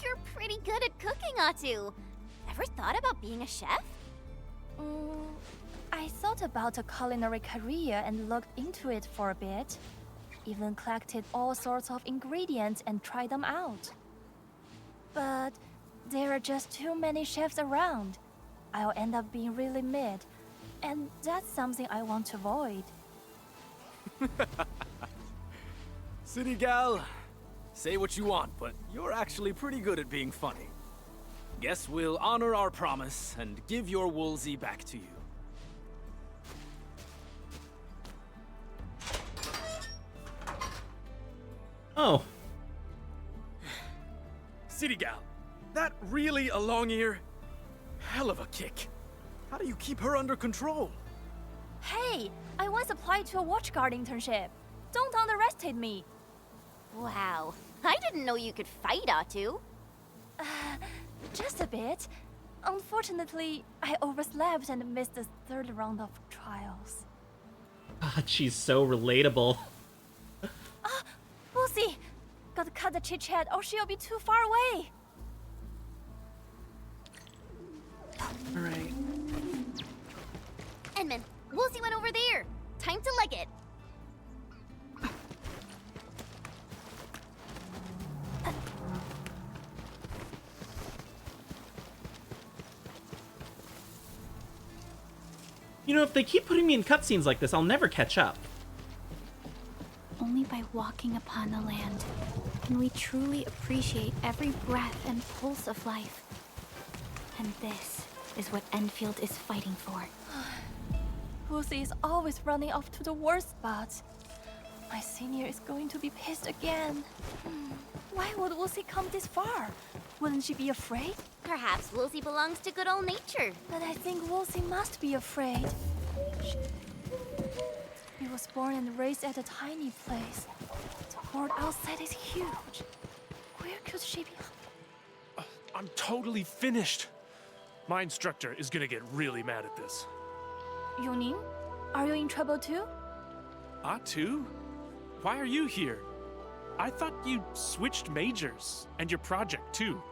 you're pretty good at cooking, Atu. Ever thought about being a chef? I thought about a culinary career and looked into it for a bit. Even collected all sorts of ingredients and tried them out. But there are just too many chefs around. I'll end up being really mid, and that's something I want to avoid. City gal, say what you want, but you're actually pretty good at being funny. Guess we'll honor our promise and give your Woolsey back to you. Oh. City gal, that really a long ear? Hell of a kick. How do you keep her under control? Hey, I once applied to a watchguard internship. Don't underestimate me. Wow, I didn't know you could fight, Atu. Just a bit. Unfortunately, I overslept and missed the third round of trials. God, she's so relatable. Lucy, gotta cut the chit chat or she'll be too far away. Alright. Edmund, Woolsey went over there. Time to leg it. You know, if they keep putting me in cutscenes like this, I'll never catch up. Only by walking upon the land can we truly appreciate every breath and pulse of life. And this is what Endfield is fighting for. Lucy is always running off to the worst spots. My senior is going to be pissed again. Why would Lucy come this far? Wouldn't she be afraid? Perhaps Woolsey belongs to good old nature. But I think Lucy must be afraid. She was born and raised at a tiny place. The world outside is huge. Where could she be? I'm totally finished. My instructor is gonna get really mad at this. Yuning, are you in trouble too? Atu? Why are you here? I thought you switched majors, and your project too.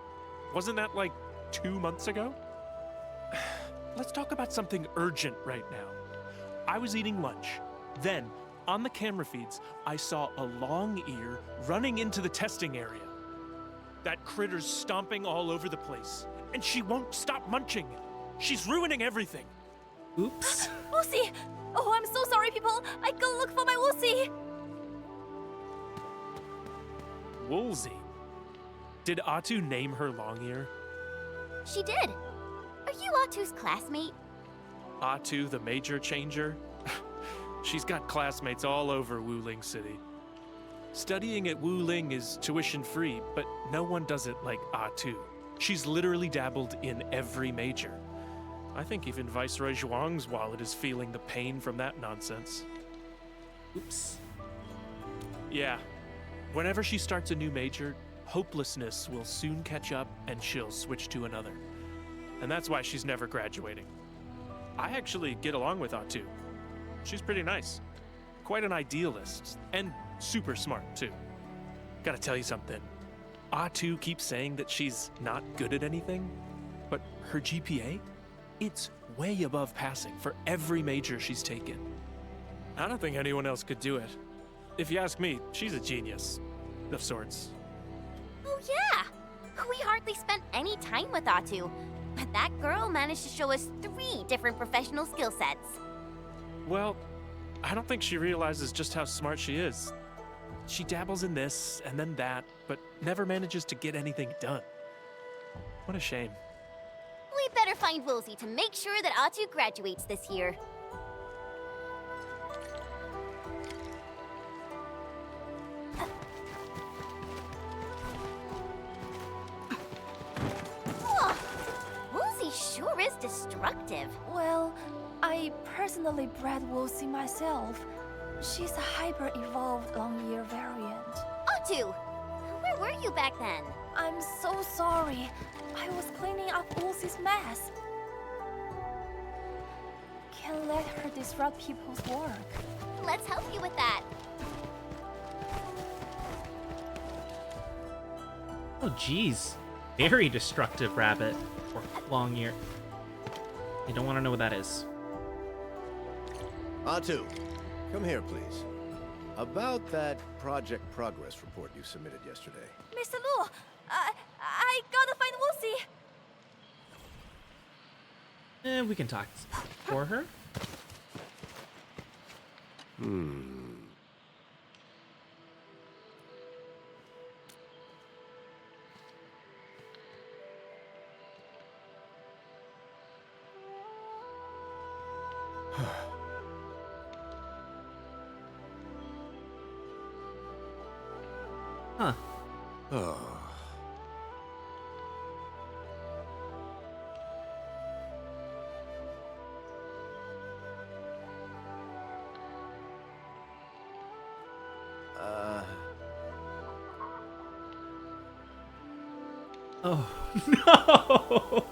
Wasn't that like 2 months ago? Let's talk about something urgent right now. I was eating lunch. Then, on the camera feeds, I saw a long ear running into the testing area. That critter's stomping all over the place, and she won't stop munching. She's ruining everything. Oops. Lucy! Oh, I'm so sorry, people. I go look for my Lucy. Woolsey. Did Atu name her Longear? She did. Are you Atu's classmate? Atu, the major changer? She's got classmates all over Wuling City. Studying at Wuling is tuition-free, but no one does it like Atu. She's literally dabbled in every major. I think even Viceroy Zhuang's wallet is feeling the pain from that nonsense. Oops. Yeah. Whenever she starts a new major, hopelessness will soon catch up and she'll switch to another. And that's why she's never graduating. I actually get along with Atu. She's pretty nice. Quite an idealist, and super smart, too. Gotta tell you something. Atu keeps saying that she's not good at anything, but her GPA? It's way above passing for every major she's taken. I don't think anyone else could do it. If you ask me, she's a genius. Of sorts. Oh yeah! We hardly spent any time with Atu, but that girl managed to show us 3 different professional skill sets. Well, I don't think she realizes just how smart she is. She dabbles in this and then that, but never manages to get anything done. What a shame. We better find Woolsey to make sure that Atu graduates this year. Whoa! Woolsey sure is destructive. Well, I personally bred Woolsey myself. She's a hyper-evolved long-ear variant. Atu! Where were you back then? I'm so sorry. I was cleaning up Woolsey's mess. Can't let her disrupt people's work. Let's help you with that. Oh, geez. Very destructive rabbit. Or long ear. You don't want to know what that is. Atu, come here, please. About that project progress report you submitted yesterday. Mr. Lu, I gotta find Woolsey. We can talk for her. Huh. Oh. Oh, no!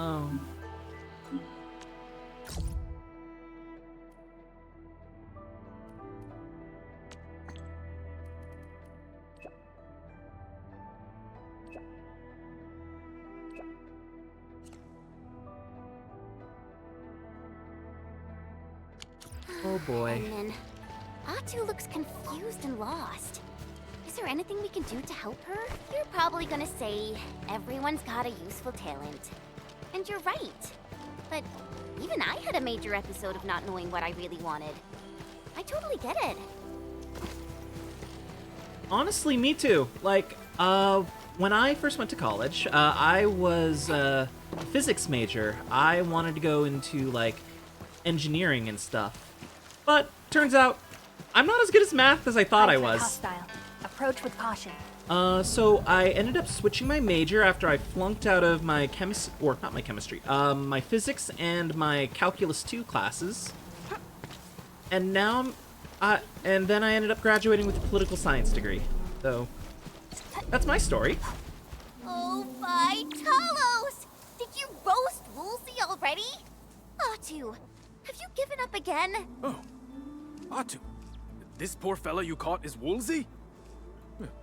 Oh. Oh boy. And then Atu looks confused and lost. Is there anything we can do to help her? You're probably gonna say everyone's got a useful talent. And you're right. But even I had a major episode of not knowing what I really wanted. I totally get it. Honestly, me too. Like, when I first went to college, I was a physics major. I wanted to go into, like, engineering and stuff. But turns out, I'm not as good as math as I thought I was. Hostile. Approach with caution. So I ended up switching my major after I flunked out of my my physics and my calculus 2 classes. And now and then I ended up graduating with a political science degree. So that's my story. Oh, my Talos! Did you roast Woolsey already? Atu, have you given up again? Oh, Atu. This poor fella you caught is Woolsey?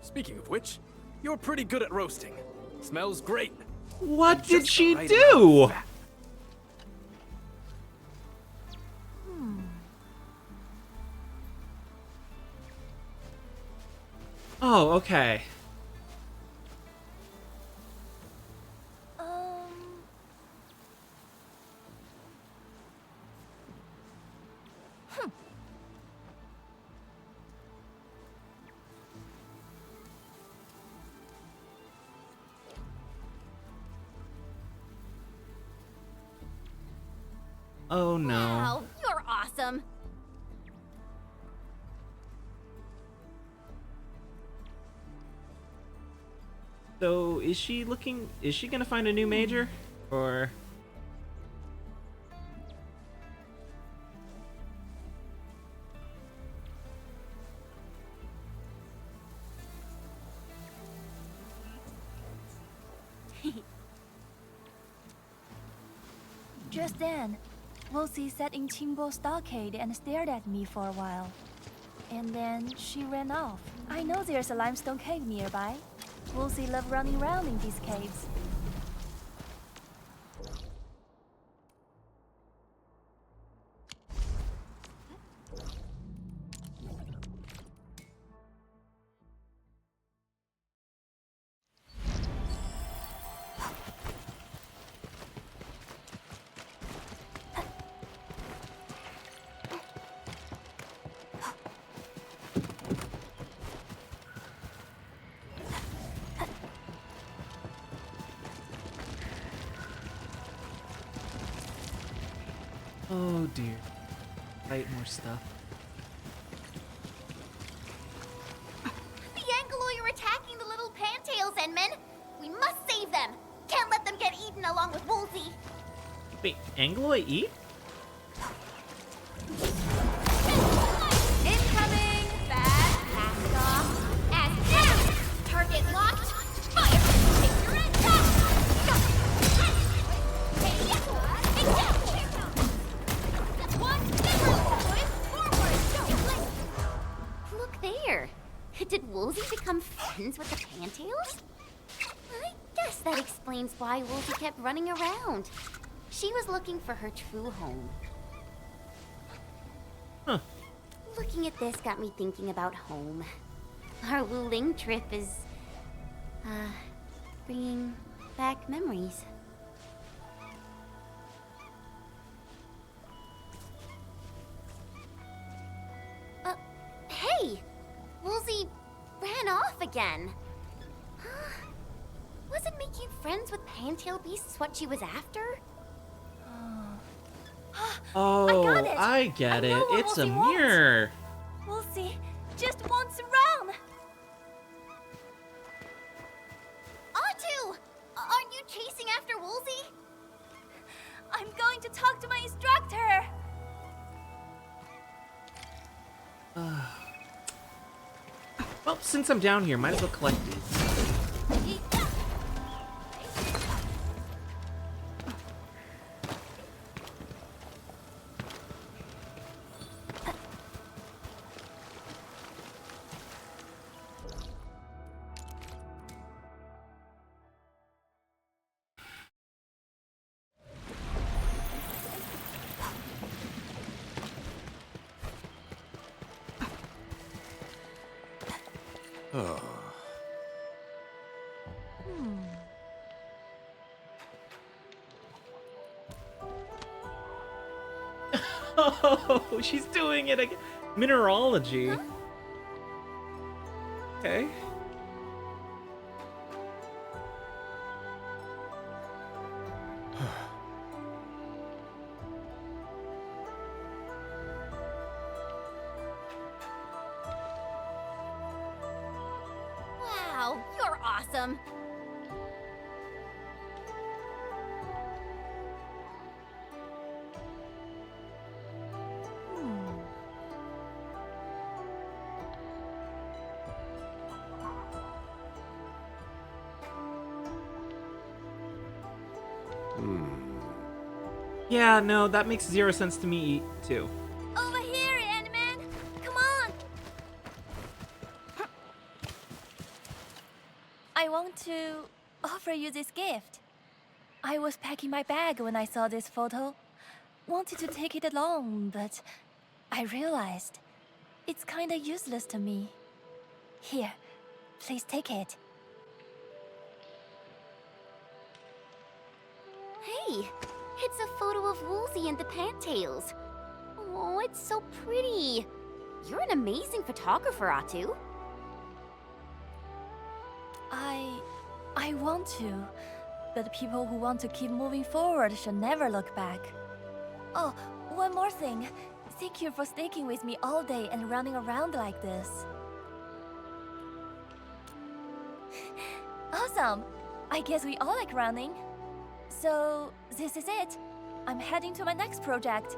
Speaking of which, you're pretty good at roasting. Smells great. What And did just she the right do? amount of fat. Oh, okay. Oh no. Wow, you're awesome. So is she gonna find a new major? Or Just then, Lucy sat in Timbo Stockade and stared at me for a while. And then she ran off. I know there's a limestone cave nearby. Lucy loved running around in these caves. oh dear. Write more stuff. The Angaloy are attacking the little pantails, Enman. We must save them. Can't let them get eaten along with Woolsey. Wait, Angloy eat? Incoming! Fast, cast off. As down! Target locked. Fire! Take your attack! Look there. Did Woolsey become friends with the pantails? I guess that explains why Woolsey kept running around. She was looking for her true home. Huh. Looking at this got me thinking about home. Our Wuling trip is, bringing back memories. Hey! Woolsey ran off again. Wasn't making friends with pantail beasts what she was after? Oh, got it. I get I it. know what It's a Wolfie wants. mirror. Lucy just wants around. Atu! Aren't you chasing after Woolsey? I'm going to talk to my instructor. Well, since I'm down here, might as well collect these. Oh. Oh, she's doing it again. Mineralogy. Huh? Okay. Wow, awesome. Yeah, no, that makes 0 sense to me too. Over here, Ant-Man! Come on! I want to offer you this gift. I was packing my bag when I saw this photo. Wanted to take it along, but I realized it's kinda useless to me. Here, please take it. Hey, it's a photo of Woolsey and the Pantails. Oh, it's so pretty. You're an amazing photographer, Atu. I want to, but people who want to keep moving forward should never look back. Oh, one more thing. Thank you for sticking with me all day and running around like this. Awesome! I guess we all like running. So, this is it. I'm heading to my next project.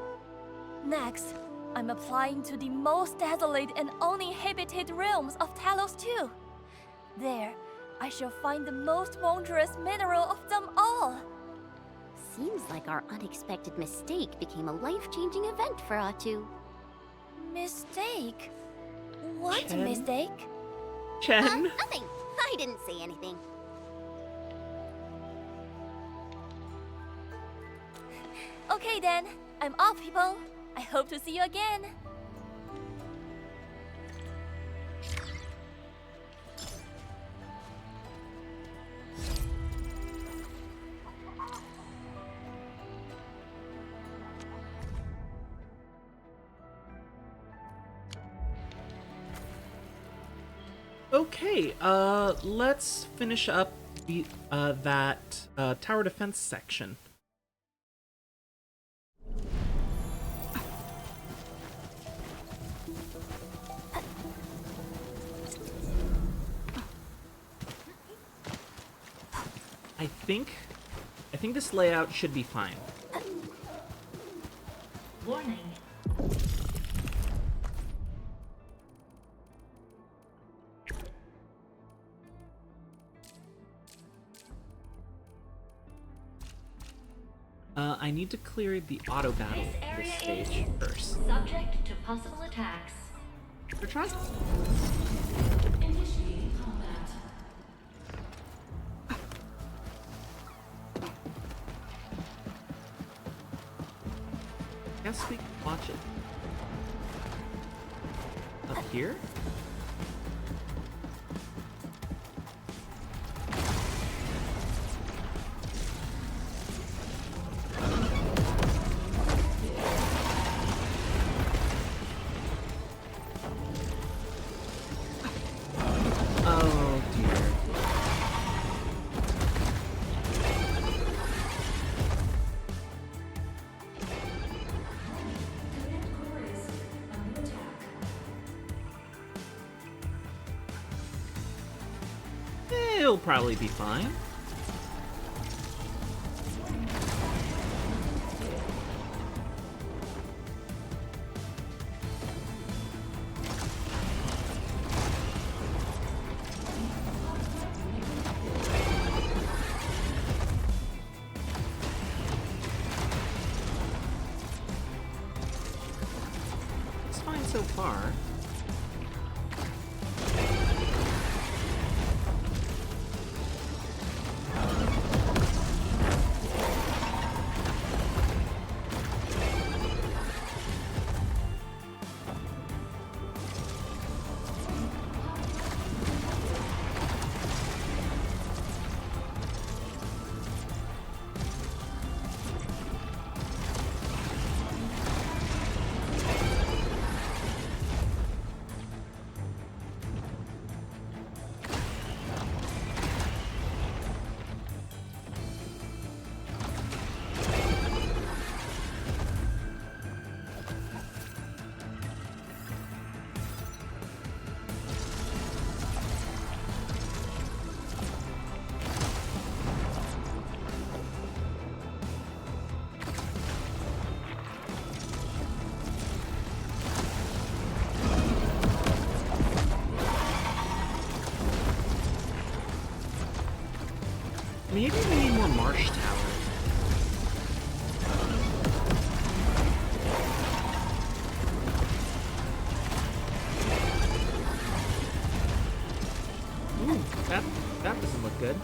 Next, I'm applying to the most desolate and uninhabited realms of Talos 2. There, I shall find the most wondrous mineral of them all. Seems like our unexpected mistake became a life-changing event for Atu. Mistake? What Chen? mistake? Chen? Nothing. I didn't say anything. Okay then, I'm off, people. I hope to see you again. Okay, let's finish up the that tower defense section. I think this layout should be fine. Warning. I need to clear the auto battle This this area stage is first. subject to possible attacks. We're trying. Initiating combat. Guess we can watch it. Up here? Oh dear. Command core is under attack. It'll probably be fine. It's fine so far. Maybe we need more marsh towers. Ooh, that doesn't look good.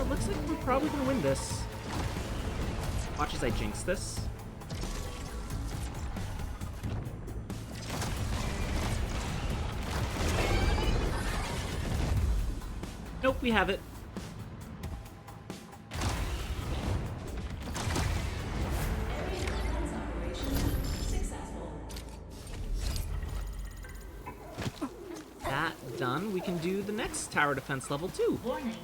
Looks like we're probably gonna win this. Watch as I jinx this. Nope, we have it. That done, we can do the next tower defense level too. Warning.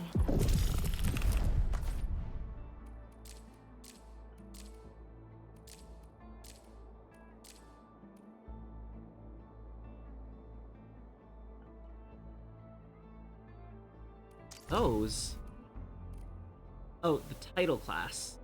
Those? Oh, the title class.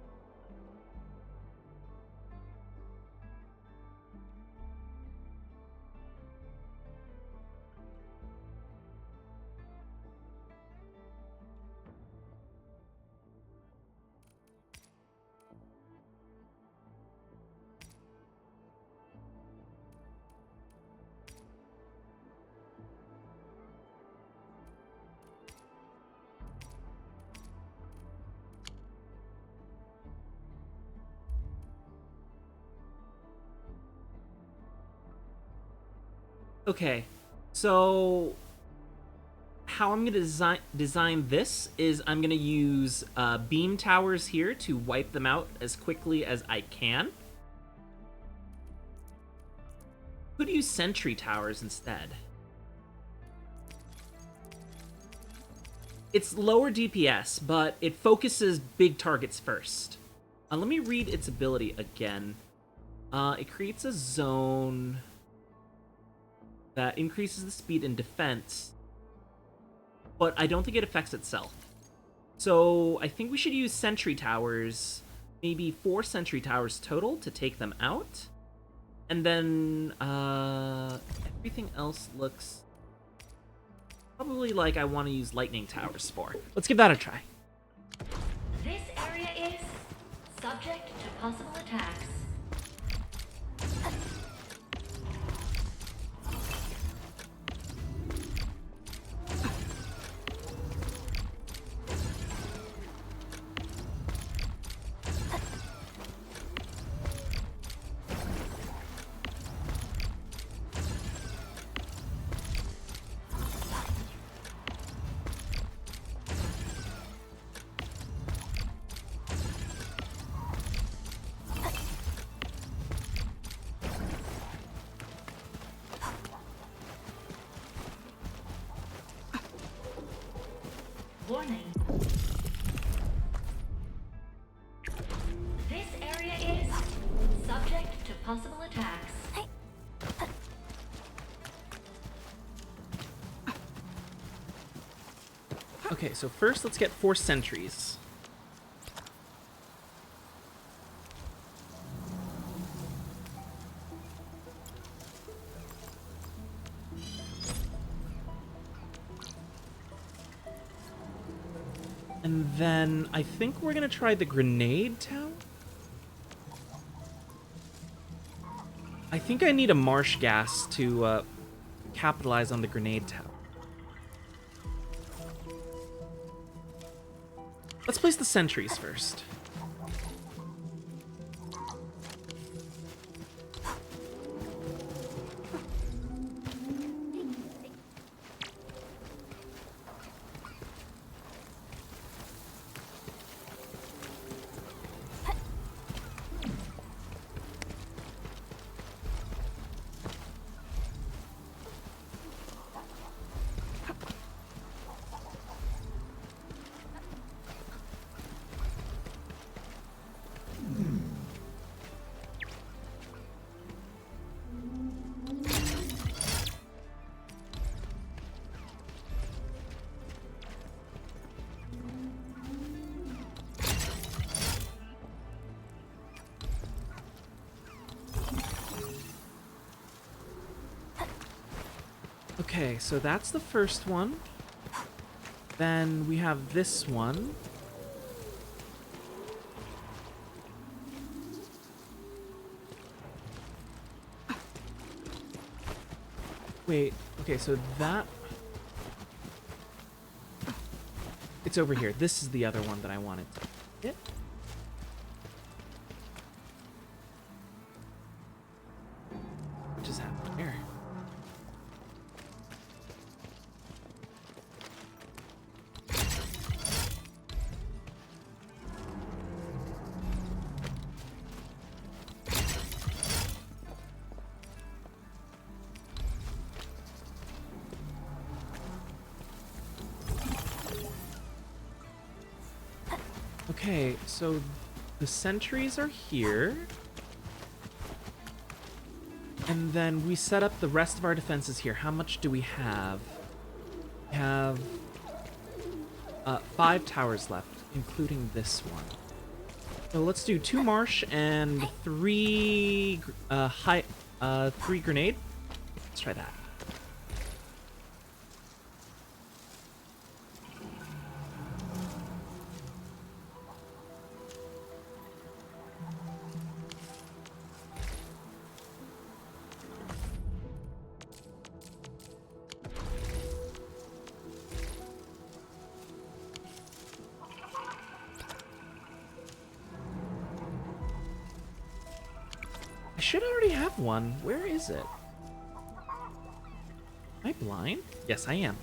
Okay, so how I'm gonna design this is I'm gonna use beam towers here to wipe them out as quickly as I can. Could use sentry towers instead. It's lower DPS, but it focuses big targets first. Let me read its ability again. It creates a zone that increases the speed and defense, but I don't think it affects itself. So I think we should use sentry towers, maybe 4 sentry towers total to take them out. And then everything else looks probably like I want to use lightning towers for. Let's give that a try. This area is subject to possible attacks. Warning. This area is subject to possible attacks. Okay, so first let's get 4 sentries. And then I think we're gonna try the grenade tower. I think I need a marsh gas to capitalize on the grenade tower. Let's place the sentries first. Okay, so that's the first one. Then we have this one. Wait, okay, so that... It's over here. This is the other one that I wanted to hit. What just happened here? Okay, so the sentries are here. And then we set up the rest of our defenses here. How much do we have? We have 5 towers left, including this one. So let's do 2 marsh and 3 3 grenade. Let's try that. I should already have one. Where is it? Am I blind? Yes, I am.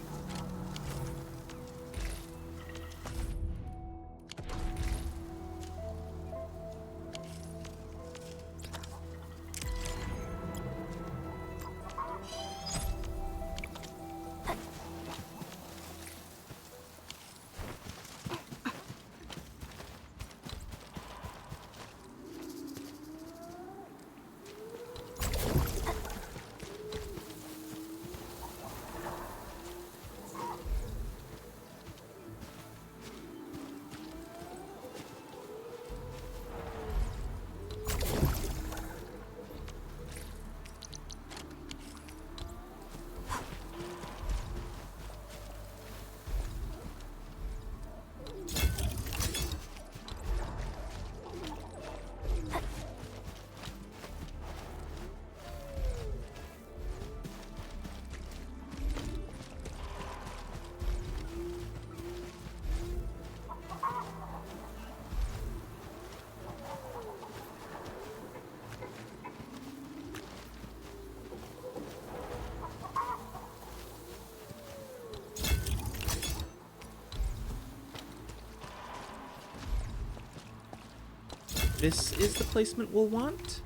This is the placement we'll want.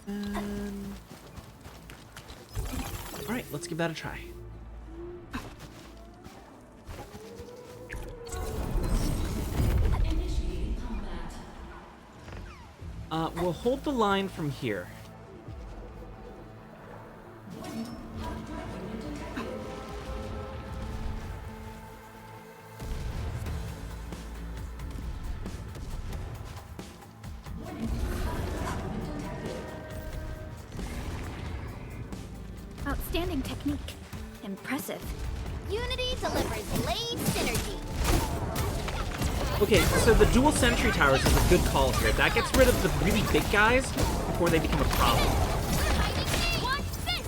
And... Alright, let's give that a try. We'll hold the line from here. Outstanding technique. Impressive. Unity delivers blade synergy. Okay, so the dual sentry towers is a good call here. That gets rid of the really big guys before they become a problem. Watch this!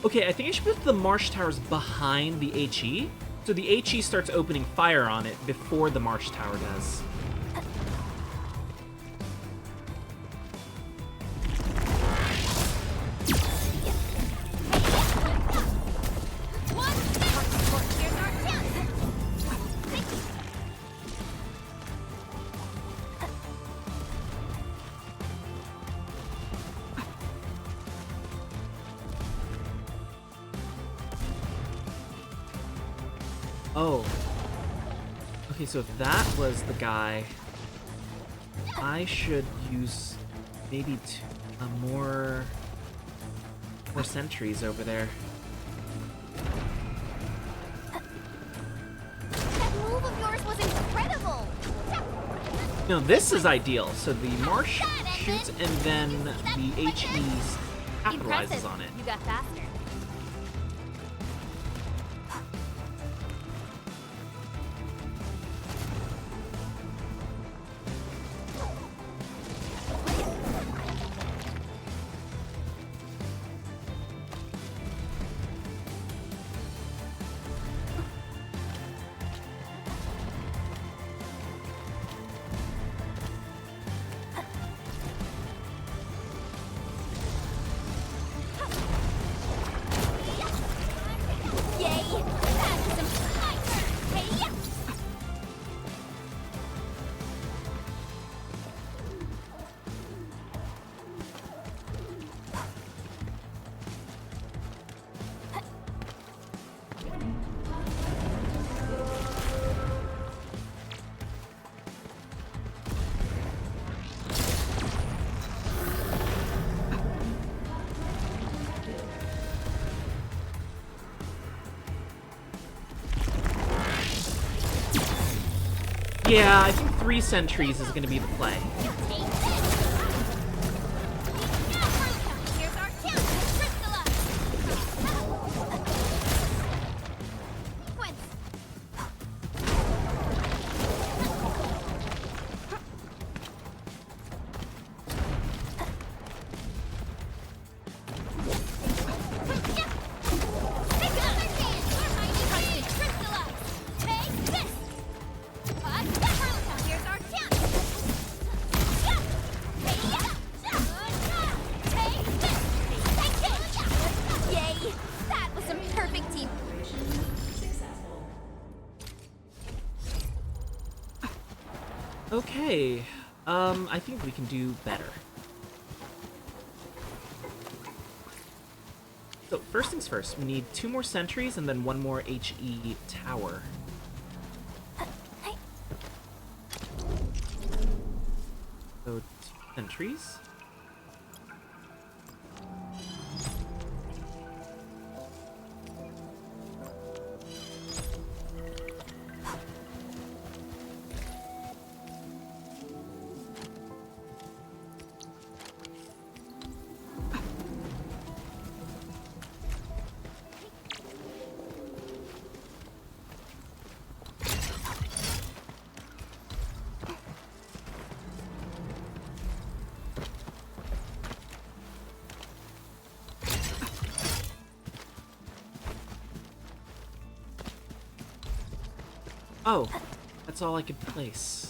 Okay, I think I should put the marsh towers behind the HE, so the HE starts opening fire on it before the marsh tower does. Oh. Okay, so if that was the guy, I should use maybe more sentries over there. That move of yours was incredible! No, this is ideal. So the Marsh shoots and then the HE capitalizes Impressive. on it. You got faster. Yeah, I think 3 sentries is going to be the play. Here's our chance to crystallize! Quince. Take another chance! Tiny crystallize! Take this! Here's our chance! Take this! Take it! Yay! That was some perfect team. Okay, I think we can do better. So first things first, we need 2 more sentries and then 1 more HE tower. So 2 sentries. Oh, that's all I could place.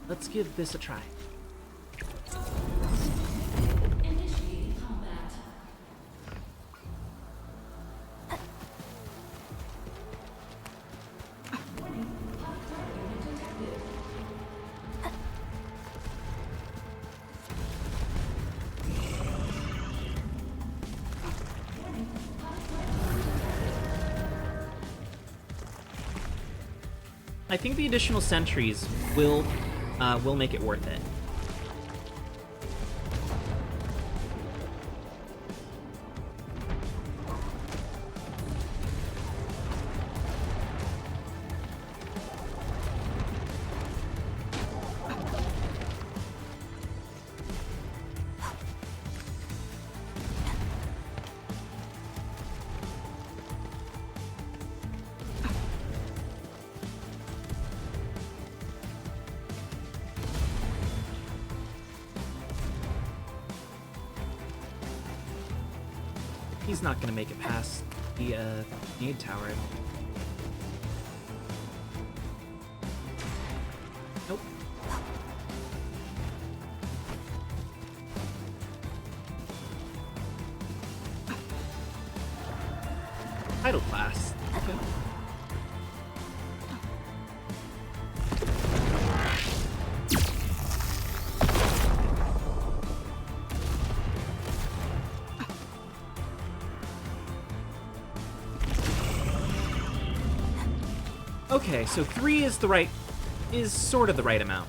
Let's give this a try. Initiating combat. I think the additional sentries will make it worth it. he's not gonna make it past the grenade tower. I don't think. Nope. Idle class. Okay. Okay, so 3 is sort of the right amount.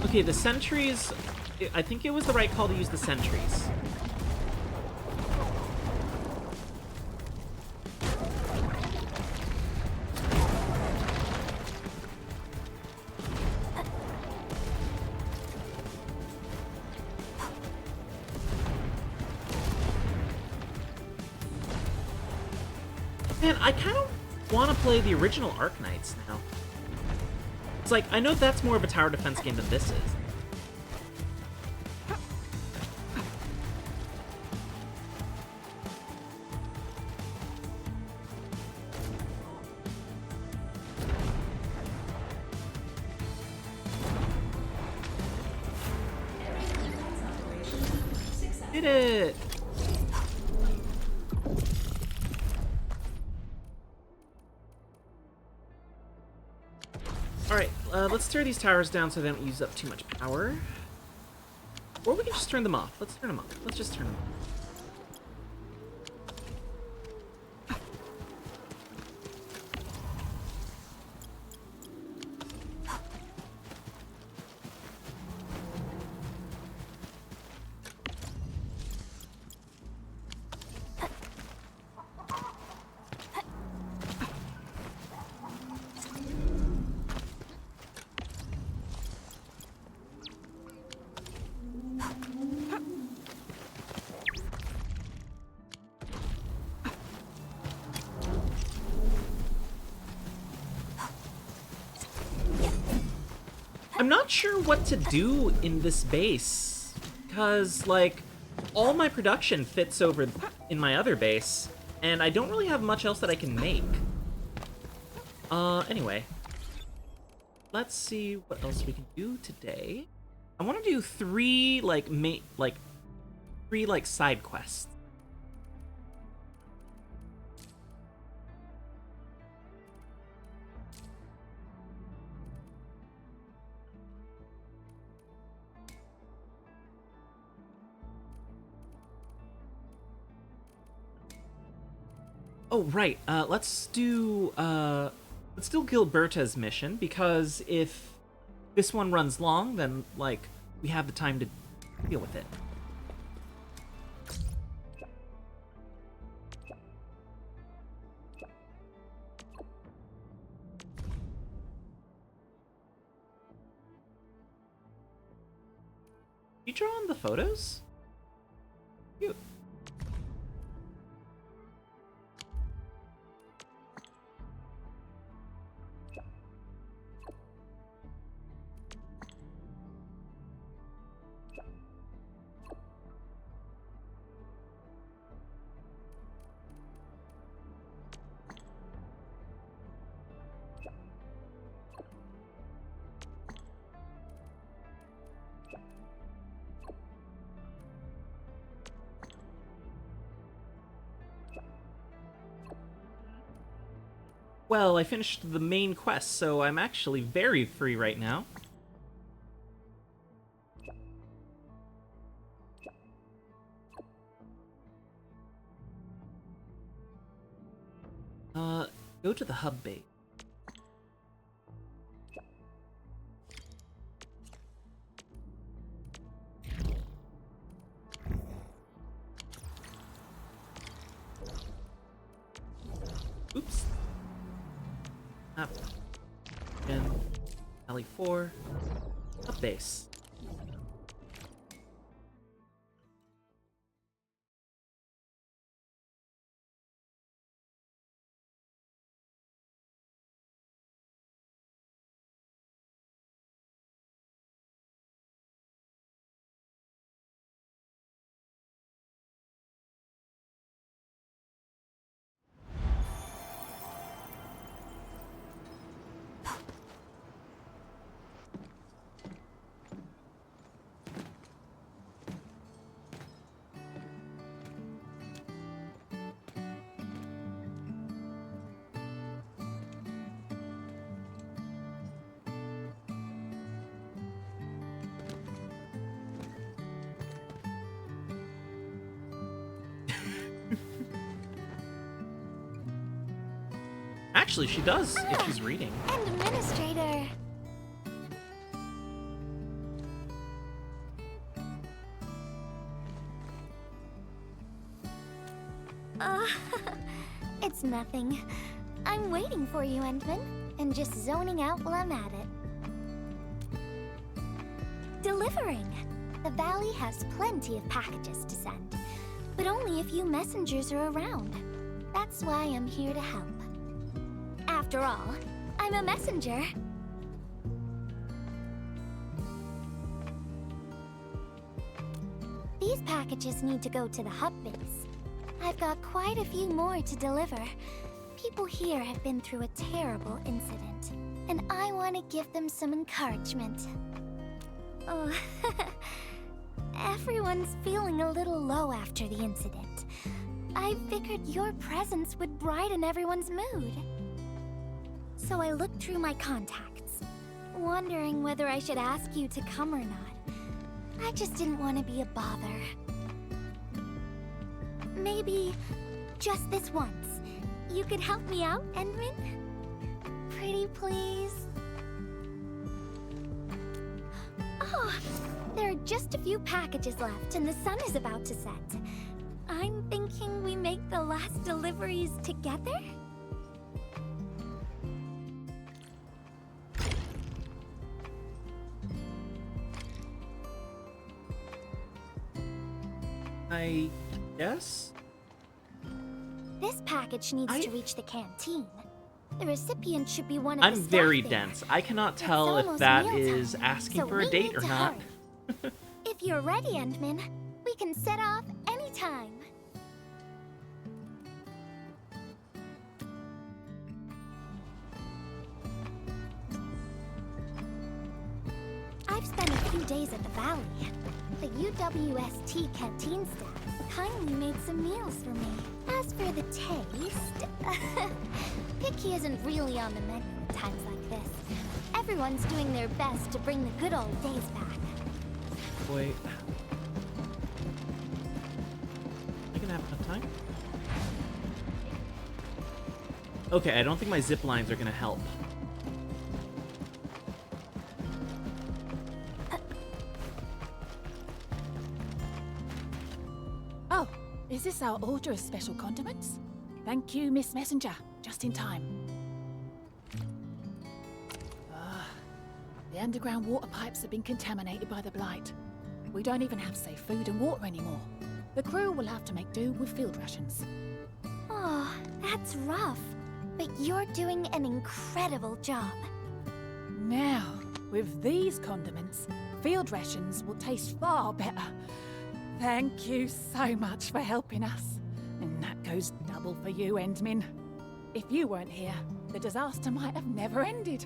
Okay, the sentries... I think it was the right call to use the sentries. Man, I kind of want to play the original Arknights now. It's like, I know that's more of a tower defense game than this is. Did it! Alright, let's tear these towers down so they don't use up too much power. Or we can just turn them off. Let's turn them off. Let's just turn them off. I'm not sure what to do in this base, because, like, all my production fits over in my other base, and I don't really have much else that I can make. Anyway. Let's see what else we can do today. I want to do three side quests. Oh, right. Let's do Gilberta's mission, because if this one runs long, then, like, we have the time to deal with it. You draw on the photos? Cute. Well, I finished the main quest, so I'm actually very free right now. Go to the hub base. Oops. Up. And alley 4. Up base. Actually, she does if she's reading. Administrator. It's nothing. I'm waiting for you, Endman, and just zoning out while I'm at it. Delivering. The valley has plenty of packages to send, but only a few messengers are around. That's why I'm here to help. After all, I'm a messenger. These packages need to go to the hub base. I've got quite a few more to deliver. People here have been through a terrible incident, and I want to give them some encouragement. Oh, everyone's feeling a little low after the incident. I figured your presence would brighten everyone's mood. So I looked through my contacts, wondering whether I should ask you to come or not. I just didn't want to be a bother. Maybe just this once, you could help me out, Endman? Pretty please? Oh, there are just a few packages left and the sun is about to set. I'm thinking we make the last deliveries together? I guess? This package needs to reach the canteen. The recipient should be one of I'm the staff very there. dense. I cannot tell if almost that mealtime, is asking so for a we date need or to not. hurry. If you're ready, Endman, we can set off anytime. I've spent a few days at the valley. The UWST canteen staff kindly made some meals for me. As for the taste, picky isn't really on the menu at times like this. Everyone's doing their best to bring the good old days back. Wait. I can have enough time? Okay, I don't think my zip lines are gonna help. Oh, is this our order of special condiments? Thank you, Miss Messenger. Just in time. The underground water pipes have been contaminated by the blight. We don't even have safe food and water anymore. The crew will have to make do with field rations. Oh, that's rough. But you're doing an incredible job. Now, with these condiments, field rations will taste far better. Thank you so much for helping us. And that goes double for you, Endmin. If you weren't here, the disaster might have never ended.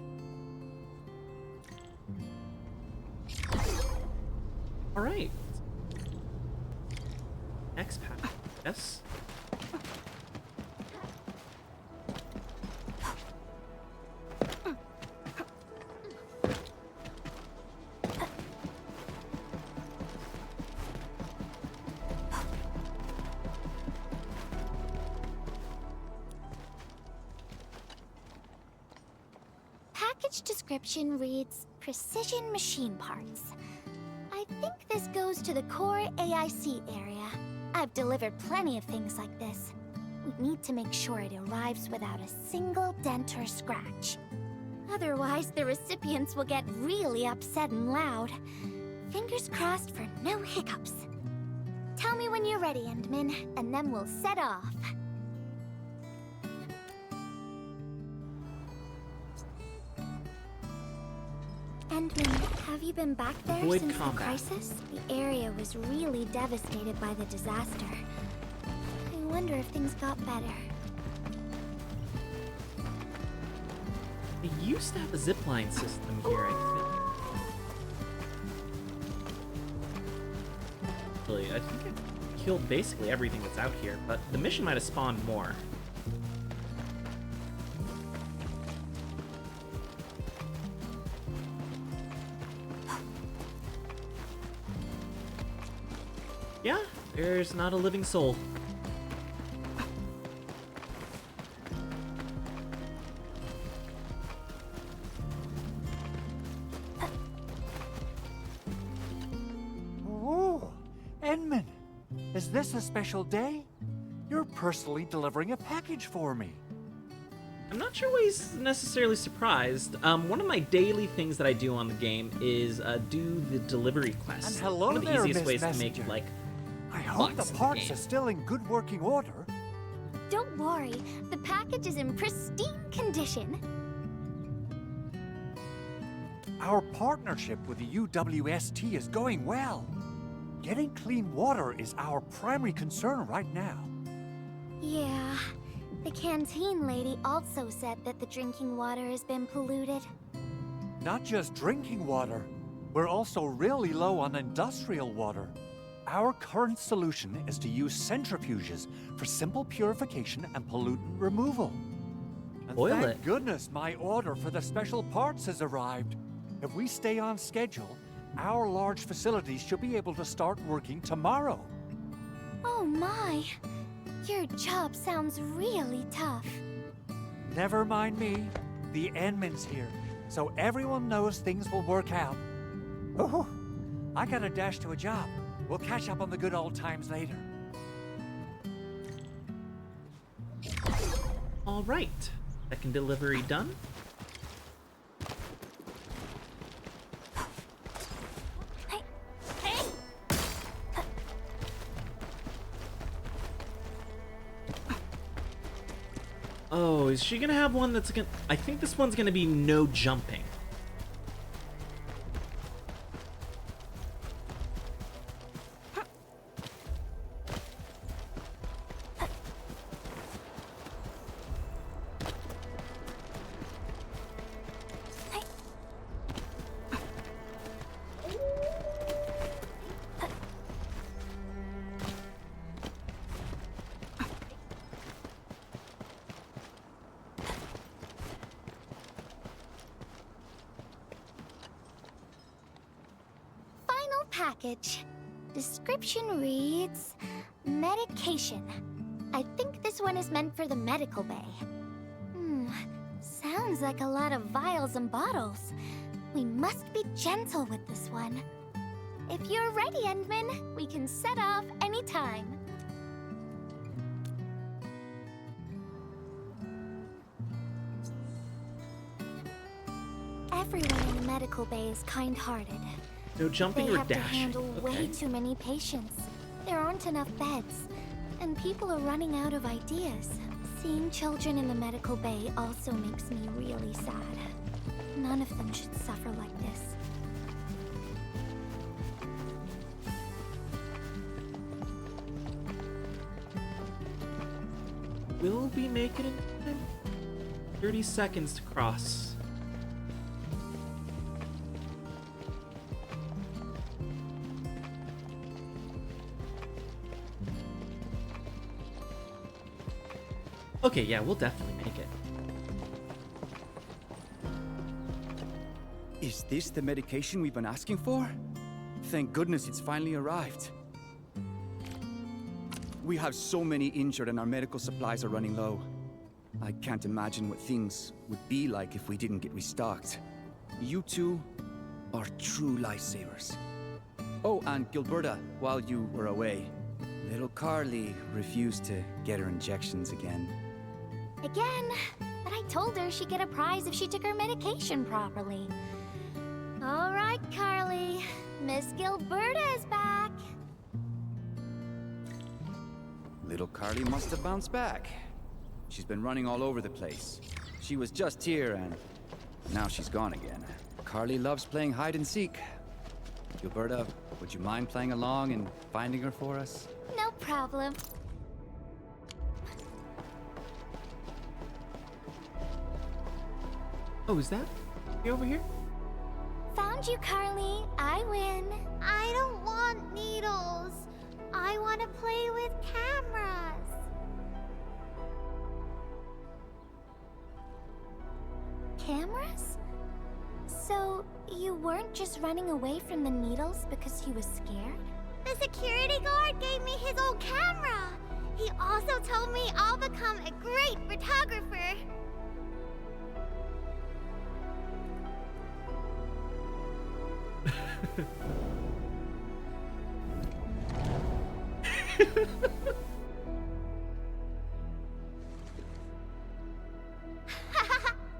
All right. Next pack. Yes. Package description reads Precision Machine Parts. I think this goes to the core AIC area. I've delivered plenty of things like this. We need to make sure it arrives without a single dent or scratch. Otherwise, the recipients will get really upset and loud. Fingers crossed for no hiccups. Tell me when you're ready, Endmin, and then we'll set off. Endmin, have you been back there Avoid since combat. the crisis? The area was really devastated by the disaster. I wonder if things got better. They used to have a zipline system here, I think. Actually, I think it killed basically everything that's out here, but the mission might have spawned more. Yeah, there's not a living soul. Oh, Endman, is this a special day? You're personally delivering a package for me. I'm not sure why he's necessarily surprised. One of my daily things that I do on the game is do the delivery quests. And hello One of the there, easiest Miss ways to make, Messenger. like, I hope bucks the in parts game. are still in good working order. Don't worry, the package is in pristine condition. Our partnership with the UWST is going well. Getting clean water is our primary concern right now. Yeah, the canteen lady also said that the drinking water has been polluted. Not just drinking water, we're also really low on industrial water. Our current solution is to use centrifuges for simple purification and pollutant removal. And Boil thank it. goodness my order for the special parts has arrived. If we stay on schedule, our large facilities should be able to start working tomorrow. Oh my, your job sounds really tough. Never mind me. The Endman's here, so everyone knows things will work out. Oh, I gotta dash to a job. We'll catch up on the good old times later. All right, second delivery done. Oh, is she gonna have one that's gonna... I think this one's gonna be no jumping. Final package. Description reads, medication. I think this one is meant for the medical bay. Sounds like a lot of vials and bottles. We must be gentle with this one. If you're ready, Endman, we can set off anytime. Everyone in the medical bay is kind-hearted. No jumping They or have to dashing. handle way Okay. too many patients. There aren't enough beds, and people are running out of ideas. Seeing children in the medical bay also makes me really sad. None of them should suffer like this. Will we make it in time? 30 seconds to cross. Okay, yeah, we'll definitely make it. Is this the medication we've been asking for? Thank goodness it's finally arrived. We have so many injured and our medical supplies are running low. I can't imagine what things would be like if we didn't get restocked. You two are true lifesavers. Oh, and Gilberta, while you were away, little Carly refused to get her injections again. Again, but I told her she'd get a prize if she took her medication properly. All right, Carly. Miss Gilberta is back. Little Carly must have bounced back. She's been running all over the place. She was just here and now she's gone again. Carly loves playing hide and seek. Gilberta, would you mind playing along and finding her for us? No problem. Oh, is that you over here? Found you, Carly. I win. I don't want needles. I want to play with cameras. Cameras? So, you weren't just running away from the needles because you were scared? The security guard gave me his old camera. He also told me I'll become a great photographer.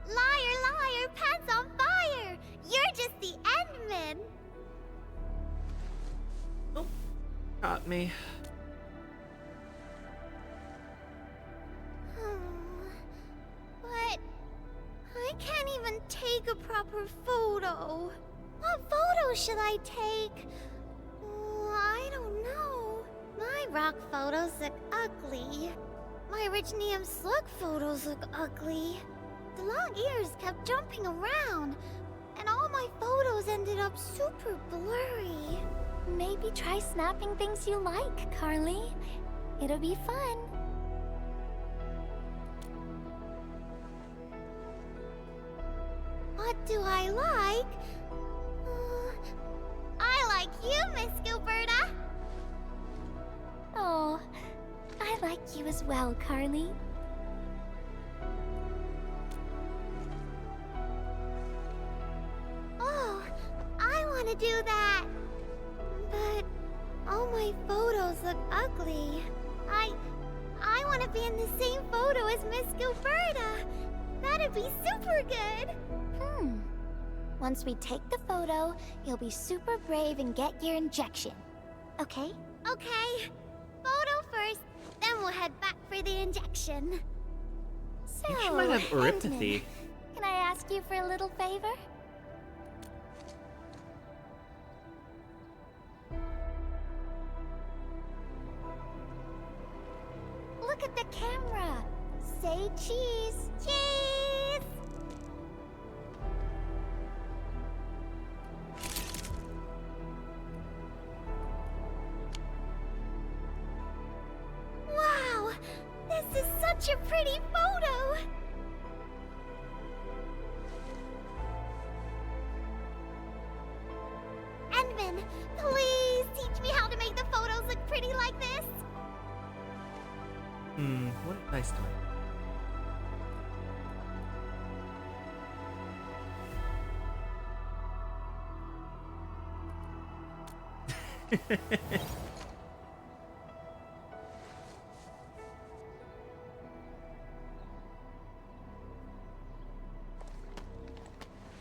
Liar, liar, pants on fire! You're just the Endman! Nope. Got me. But I can't even take a proper photo. What photo should I take? I don't know. My rock photos look ugly. My rich Neum slug photos look ugly. The long ears kept jumping around, and all my photos ended up super blurry. Maybe try snapping things you like, Carly. It'll be fun. What do I like? I like you, Miss Gilberta. Oh, I like you as well, Carly. Oh, I want to do that. But all my photos look ugly. I want to be in the same photo as Miss Gilberta. That'd be super good. Once we take the photo, you'll be super brave and get your injection. Okay? Okay. Photo first, then we'll head back for the injection. So, You might have Endman, can I ask you for a little favor? Look at the camera. Say cheese. Cheese! Wow! This is such a pretty photo! Endman, please teach me how to make the photos look pretty like this. What did I start?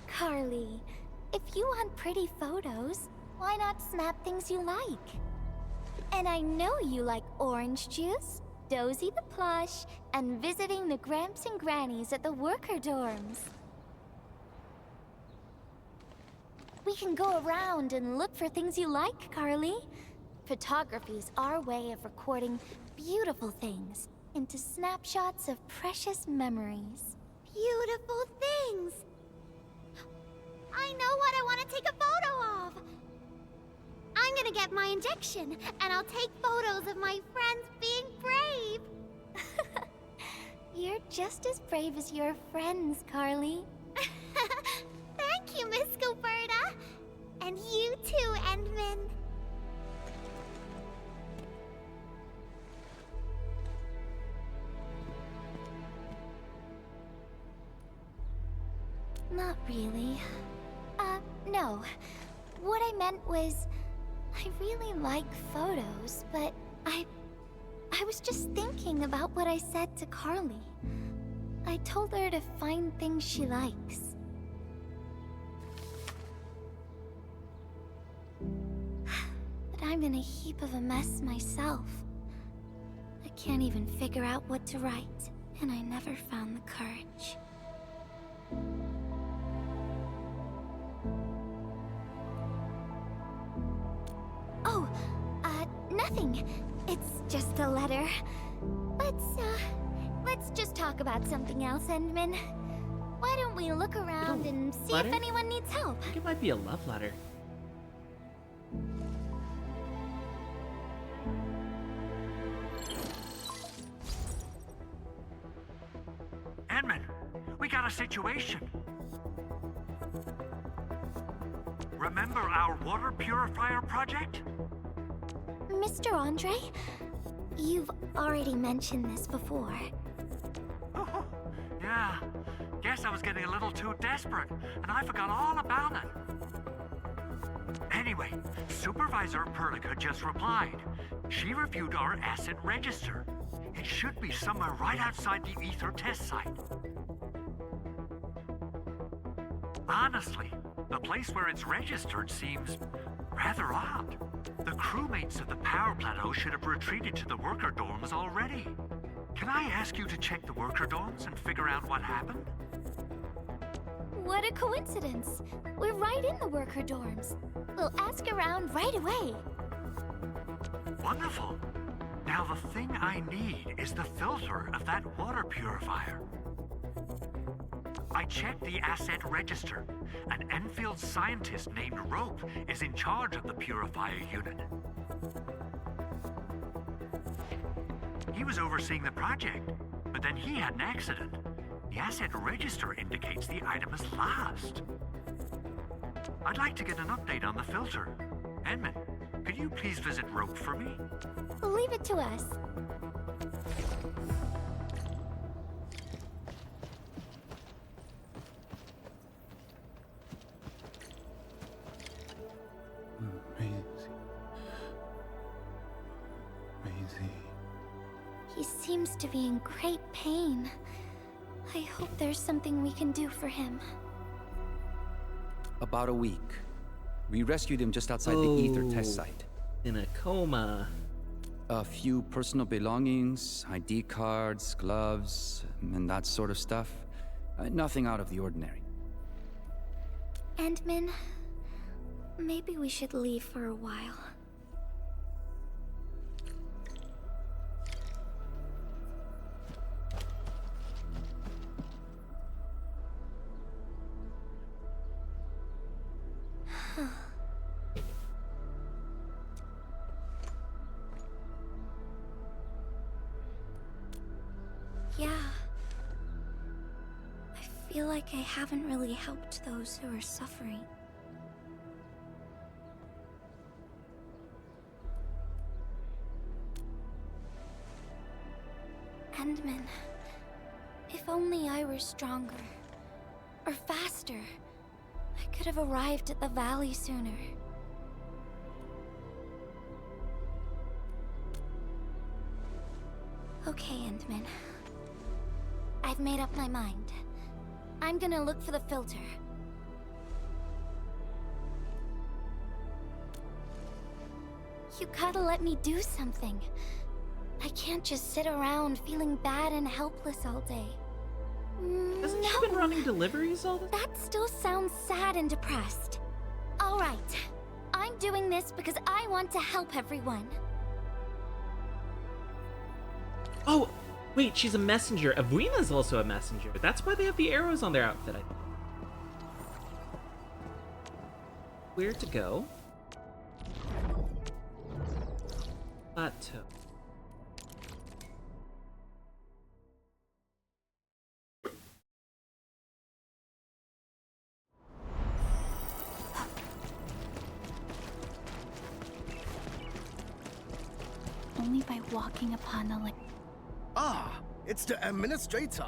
Carly, if you want pretty photos, Why not snap things you like? And I know you like orange juice, Dozy the plush, and visiting the Gramps and Grannies at the worker dorms. We can go around and look for things you like, Carly. Photography's our way of recording beautiful things into snapshots of precious memories. Beautiful things! I know what I want to take a photo of! I'm gonna get my injection, and I'll take photos of my friends being brave! You're just as brave as your friends, Carly. Thank you, Miss Scoberta! And you too, Endman! Not really. No. What I meant was, I really like photos, but I was just thinking about what I said to Carly. I told her to find things she likes. But I'm in a heap of a mess myself. I can't even figure out what to write, and I never found the courage. Oh, nothing. It's just a letter. Let's just talk about something else, Endman. Why don't we look around and see if anyone needs help? I think it might be a love letter. Endman, we got a situation. Remember our water purifier project? Mr. Andre, you've already mentioned this before. Oh, yeah. Guess I was getting a little too desperate, and I forgot all about it. Anyway, Supervisor Perlica just replied. She reviewed our asset register. It should be somewhere right outside the ether test site. Honestly, the place where it's registered seems rather odd. The crewmates of the power plateau should have retreated to the worker dorms already. Can I ask you to check the worker dorms and figure out what happened? What a coincidence. We're right in the worker dorms. We'll ask around right away. Wonderful. Now the thing I need is the filter of that water purifier. I checked the asset register. An Endfield scientist named Rope is in charge of the purifier unit. He was overseeing the project, but then he had an accident. The asset register indicates the item is lost. I'd like to get an update on the filter. Endman, could you please visit Rope for me? Leave it to us. He seems to be in great pain. I hope there's something we can do for him. About a week. We rescued him just outside the ether test site. In a coma. A few personal belongings, ID cards, gloves, and that sort of stuff. Nothing out of the ordinary. Endman, maybe we should leave for a while. Yeah. I feel like I haven't really helped those who are suffering. Endman, if only I were stronger, or faster, I could have arrived at the valley sooner. Okay, Endman. I've made up my mind. I'm gonna look for the filter. You gotta let me do something. I can't just sit around feeling bad and helpless all day. Hasn't she been running deliveries all the time? That still sounds sad and depressed. All right. I'm doing this because I want to help everyone. Oh, wait, she's a messenger. Avuina's also a messenger. That's why they have the arrows on their outfit, I think. Where to go? Plateau. Only by walking upon the Ah, it's the administrator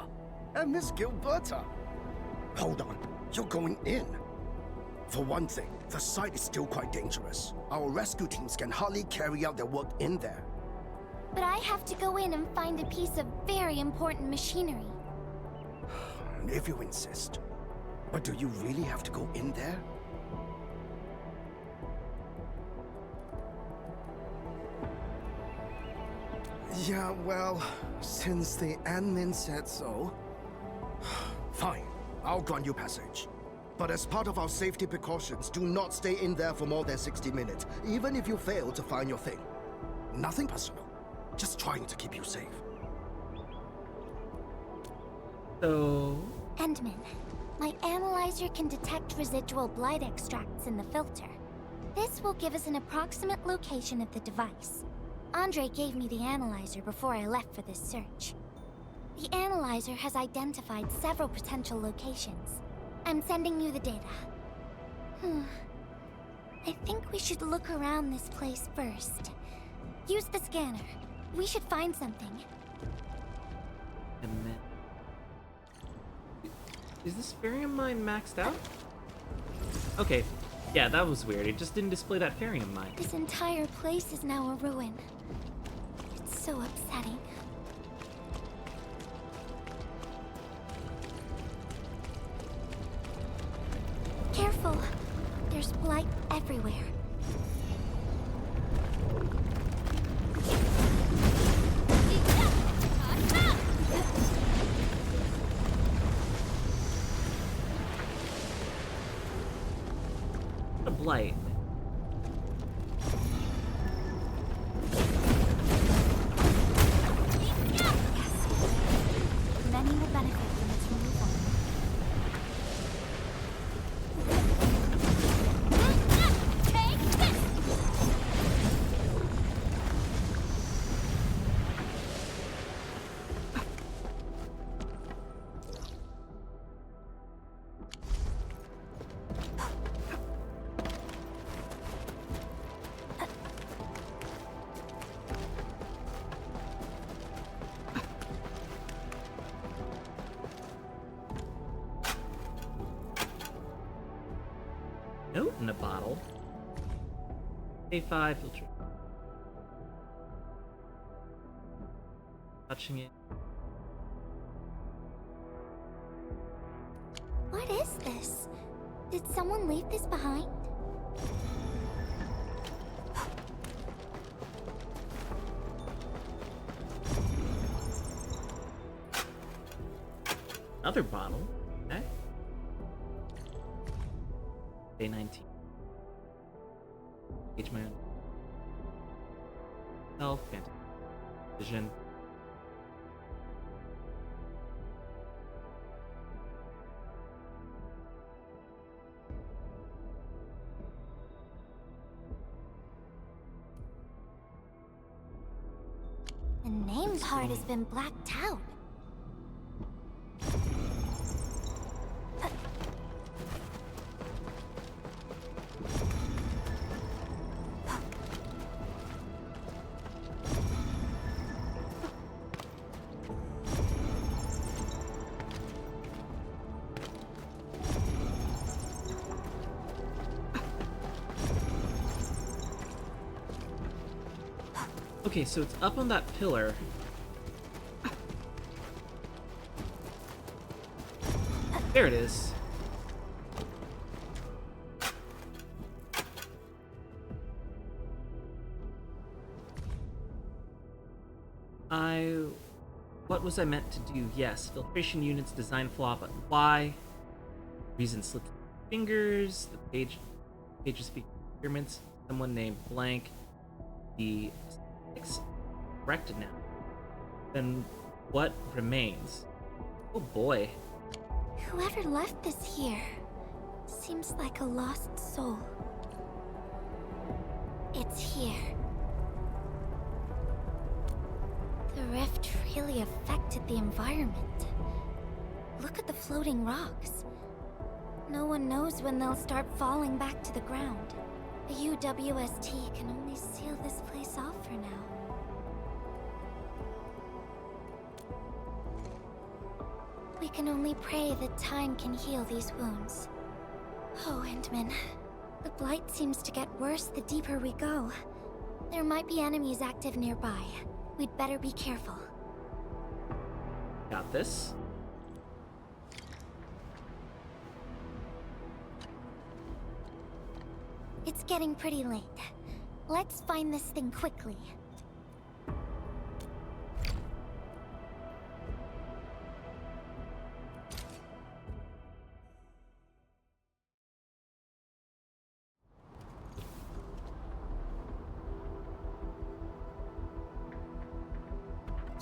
and Miss Gilberta. Hold on, you're going in. For one thing, the site is still quite dangerous. Our rescue teams can hardly carry out their work in there. But I have to go in and find a piece of very important machinery. If you insist. But do you really have to go in there? Yeah, well, since the admin said so. Fine, I'll grant you passage. But as part of our safety precautions, do not stay in there for more than 60 minutes, even if you fail to find your thing. Nothing personal, just trying to keep you safe. So... Endman, my analyzer can detect residual blight extracts in the filter. This will give us an approximate location of the device. Andre gave me the analyzer before I left for this search. The analyzer has identified several potential locations. I'm sending you the data. I think we should look around this place first. Use the scanner. We should find something. And then... Is this Farium mine maxed out? Okay. Yeah, that was weird. It just didn't display that Farium mine. This entire place is now a ruin. It's so upsetting. Careful. There's blight everywhere. What a blight. Many will benefit from its removal. Take this! Note in a bottle. A5 filter. Touching it. What is this? Did someone leave this behind? Another bottle. Okay. Day 19. Age my own self, fantasy vision. The name part has been blacked out. Okay, so it's up on that pillar. There it is. What was I meant to do? Yes, filtration units, design flaw, but why? Reason slipped through my fingers. The pages speak experiments. Someone named blank. The statistics corrected now. Then what remains? Oh boy. Whoever left this here seems like a lost soul. It's here. The rift really affected the environment. Look at the floating rocks. No one knows when they'll start falling back to the ground. The UWST can only seal this place off for now. We can only pray that time can heal these wounds. Oh, Endman. The blight seems to get worse the deeper we go. There might be enemies active nearby. We'd better be careful. Got this. It's getting pretty late. Let's find this thing quickly.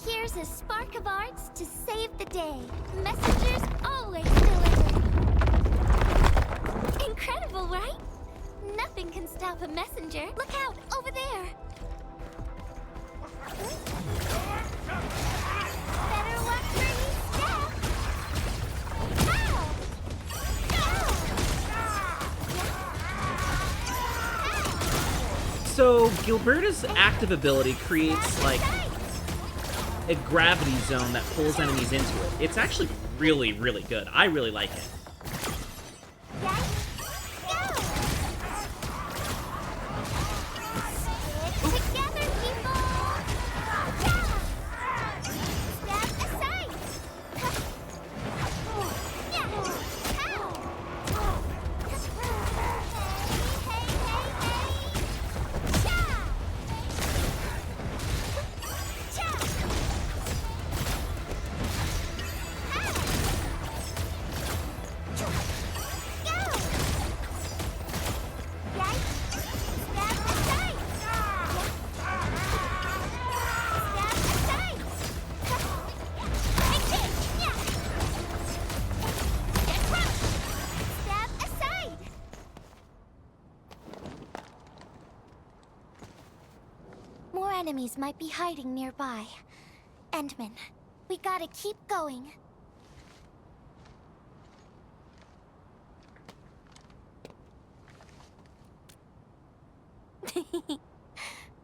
Here's a spark of arts to save the day. Messengers always deliver. Incredible, right? Nothing can stop a messenger. Look out, over there. Better watch where you step. Ow! So Gilberta's active ability creates like a gravity zone that pulls enemies into it. It's actually really, really good. I really like it. Enemies might be hiding nearby. Endman, we gotta keep going.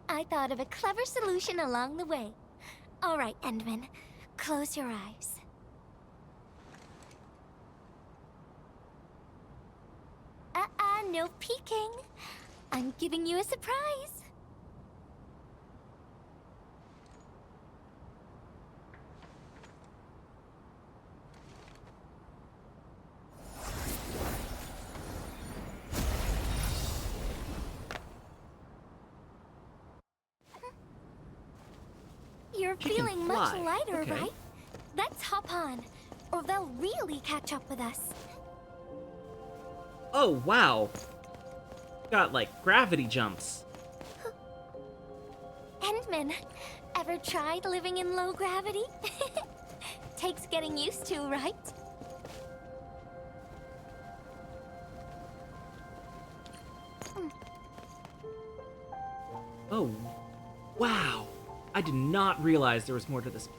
I thought of a clever solution along the way. All right, Endman, close your eyes. No peeking. I'm giving you a surprise. You're feeling much lighter, okay. right? Let's hop on, or they'll really catch up with us. Oh, wow. Got, like, gravity jumps. Endman, ever tried living in low gravity? Takes getting used to, right? Oh, wow. I did not realize there was more to this.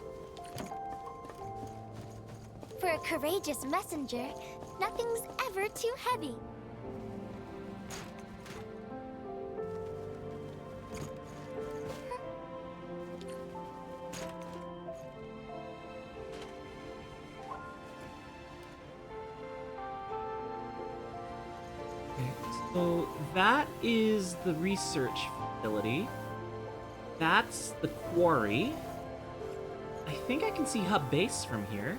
For a courageous messenger, nothing's ever too heavy. Okay, so that is the research facility. That's the quarry. I think I can see hub base from here.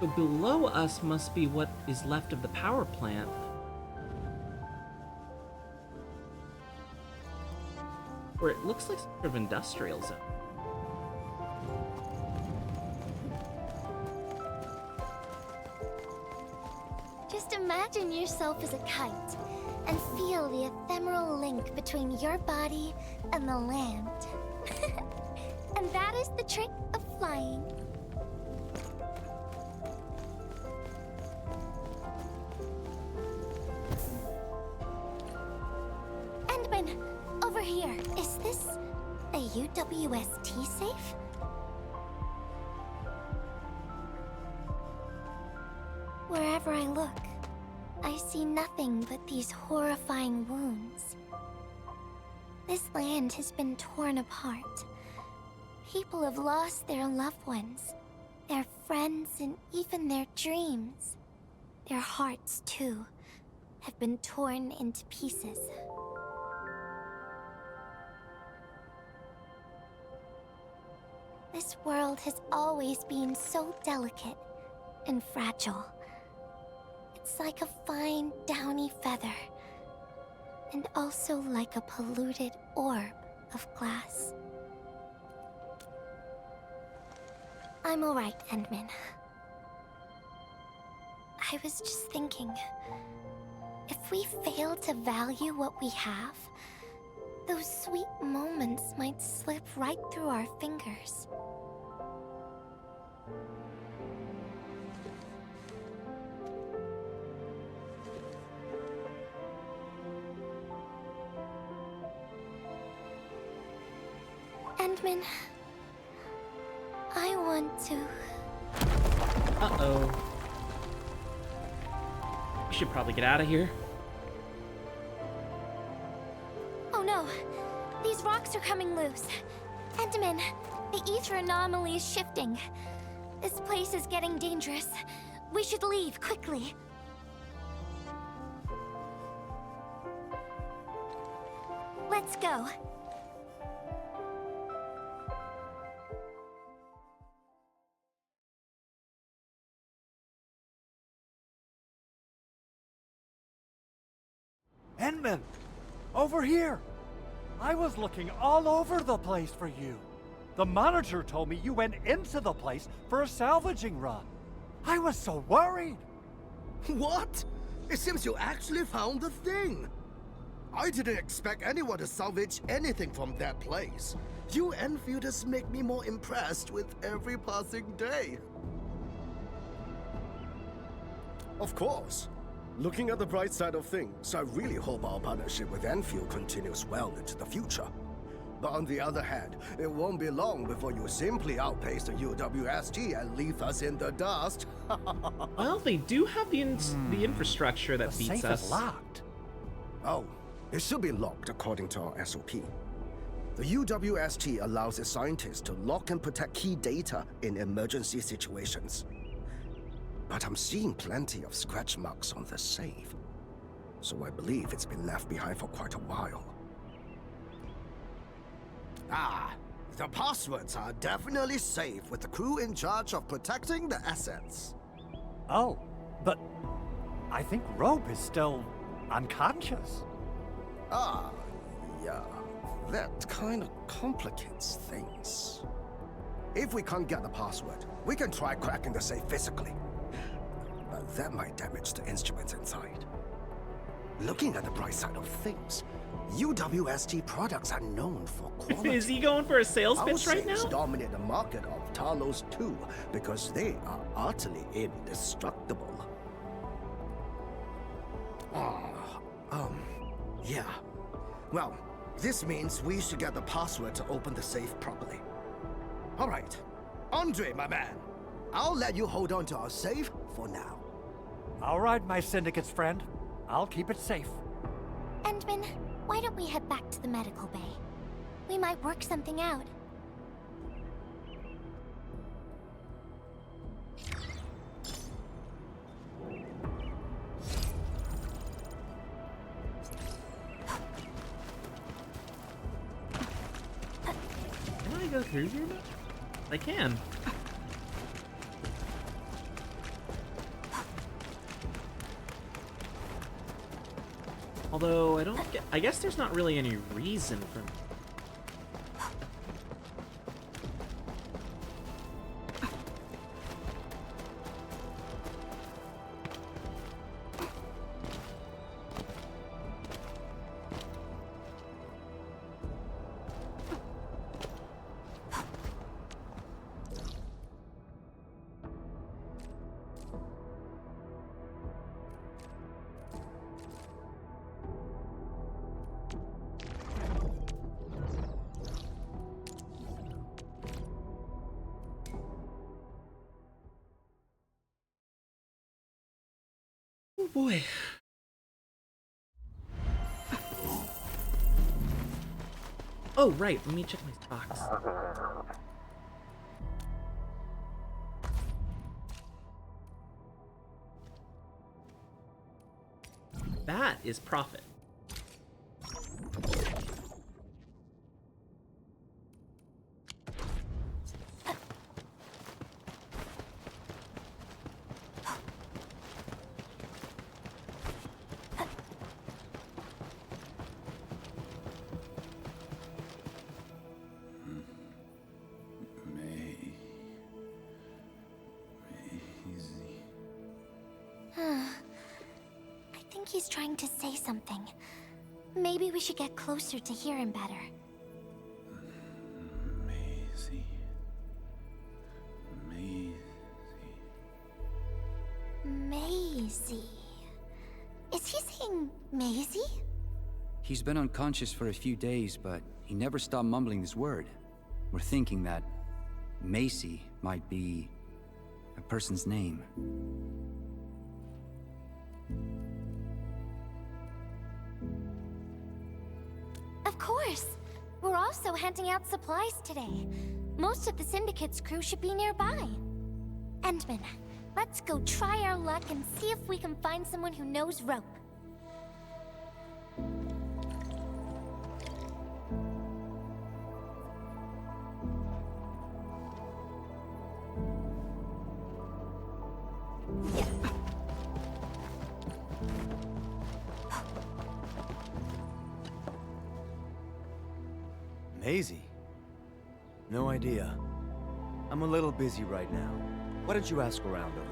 So below us must be what is left of the power plant. Or it looks like some sort of industrial zone. Imagine yourself as a kite and feel the ephemeral link between your body and the land. And that is the trick of flying. Endman, over here. Is this a UWST safe? Wherever I look, I see nothing but these horrifying wounds. This land has been torn apart. People have lost their loved ones, their friends, and even their dreams. Their hearts, too, have been torn into pieces. This world has always been so delicate and fragile. It's like a fine, downy feather, and also like a polluted orb of glass. I'm alright, Endman. I was just thinking, if we fail to value what we have, those sweet moments might slip right through our fingers. Endman, I want to... Uh-oh. We should probably get out of here. Oh no! These rocks are coming loose. Endman, the ether anomaly is shifting. This place is getting dangerous. We should leave quickly. Let's go. Endman! Over here! I was looking all over the place for you. The manager told me you went into the place for a salvaging run. I was so worried. What? It seems you actually found the thing. I didn't expect anyone to salvage anything from that place. You Enfielders make me more impressed with every passing day. Of course. Looking at the bright side of things, I really hope our partnership with Enfield continues well into the future. But on the other hand, it won't be long before you simply outpace the UWST and leave us in the dust. Well, they do have the infrastructure that beats safe us. is locked. Oh, it should be locked according to our SOP. The UWST allows its scientists to lock and protect key data in emergency situations. But I'm seeing plenty of scratch marks on the safe, so I believe it's been left behind for quite a while. Ah, the passwords are definitely safe with the crew in charge of protecting the assets. Oh, but I think Rope is still unconscious. Ah, yeah, that kind of complicates things. If we can't get the password, we can try cracking the safe physically. But that might damage the instruments inside. Looking at the bright side of things, UWST products are known for quality. Is he going for a sales Our pitch right safes now? dominate the market of Talos too, because they are utterly indestructible. Yeah. Well, this means we should get the password to open the safe properly. All right. Andre, my man. I'll let you hold on to our safe for now. All right, my syndicate's friend. I'll keep it safe. Endman, why don't we head back to the medical bay? We might work something out. Can I go through here? I can. Although, I guess there's not really any reason for... boy. Oh, right. Let me check my stocks. That is profit. I think he's trying to say something. Maybe we should get closer to hear him better. Maisie. Maisie. Is he saying Maisie? He's been unconscious for a few days, but he never stopped mumbling this word. We're thinking that Macy might be a person's name. Of course. We're also handing out supplies today. Most of the Syndicate's crew should be nearby. Endman, let's go try our luck and see if we can find someone who knows rope. Maisie? No idea. I'm a little busy right now. Why don't you ask around over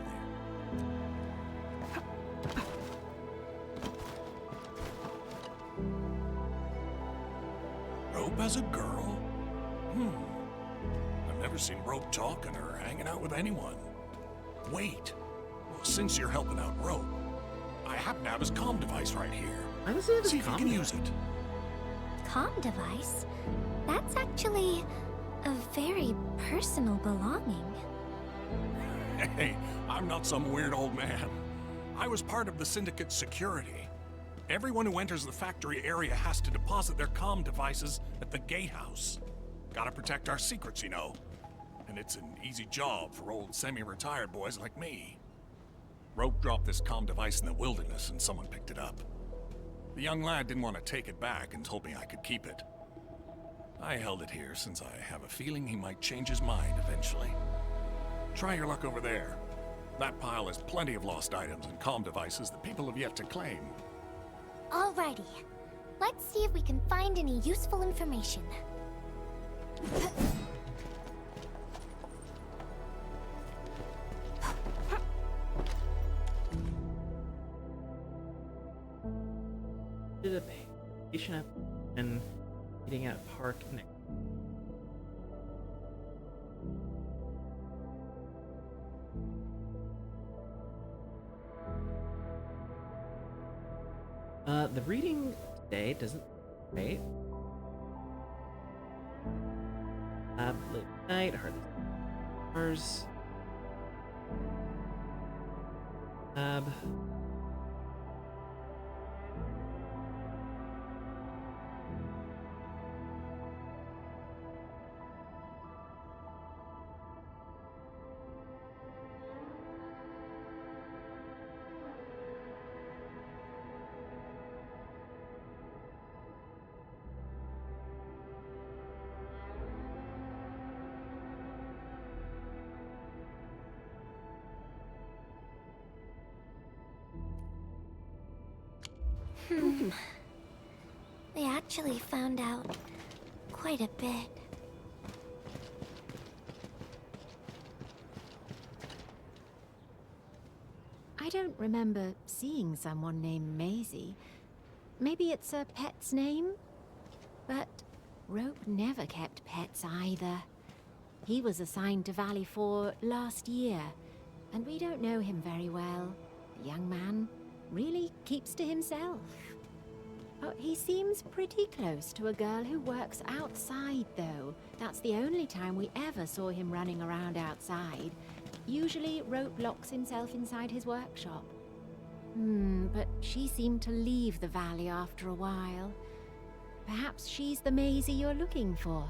there? Rope as a girl? I've never seen Rope talking or hanging out with anyone. Wait. Well, since you're helping out Rope, I happen to have his comm device right here. I don't see if you can use it. Comm device? That's actually a very personal belonging. Hey, I'm not some weird old man. I was part of the Syndicate's security. Everyone who enters the factory area has to deposit their comm devices at the gatehouse. Gotta protect our secrets, you know. And it's an easy job for old semi-retired boys like me. Rope dropped this comm device in the wilderness and someone picked it up. The young lad didn't want to take it back and told me I could keep it. I held it here since I have a feeling he might change his mind eventually. Try your luck over there. That pile has plenty of lost items and comm devices that people have yet to claim. Alrighty. Let's see if we can find any useful information. Did a patient up and eating at a park next. The reading today doesn't great. Late night, hardly stars. They actually found out quite a bit. I don't remember seeing someone named Maisie. Maybe it's a pet's name? But Rope never kept pets either. He was assigned to Valley 4 last year, and we don't know him very well. The young man really keeps to himself. Oh, he seems pretty close to a girl who works outside, though. That's the only time we ever saw him running around outside. Usually, Rope locks himself inside his workshop. But she seemed to leave the valley after a while. Perhaps she's the Maisie you're looking for.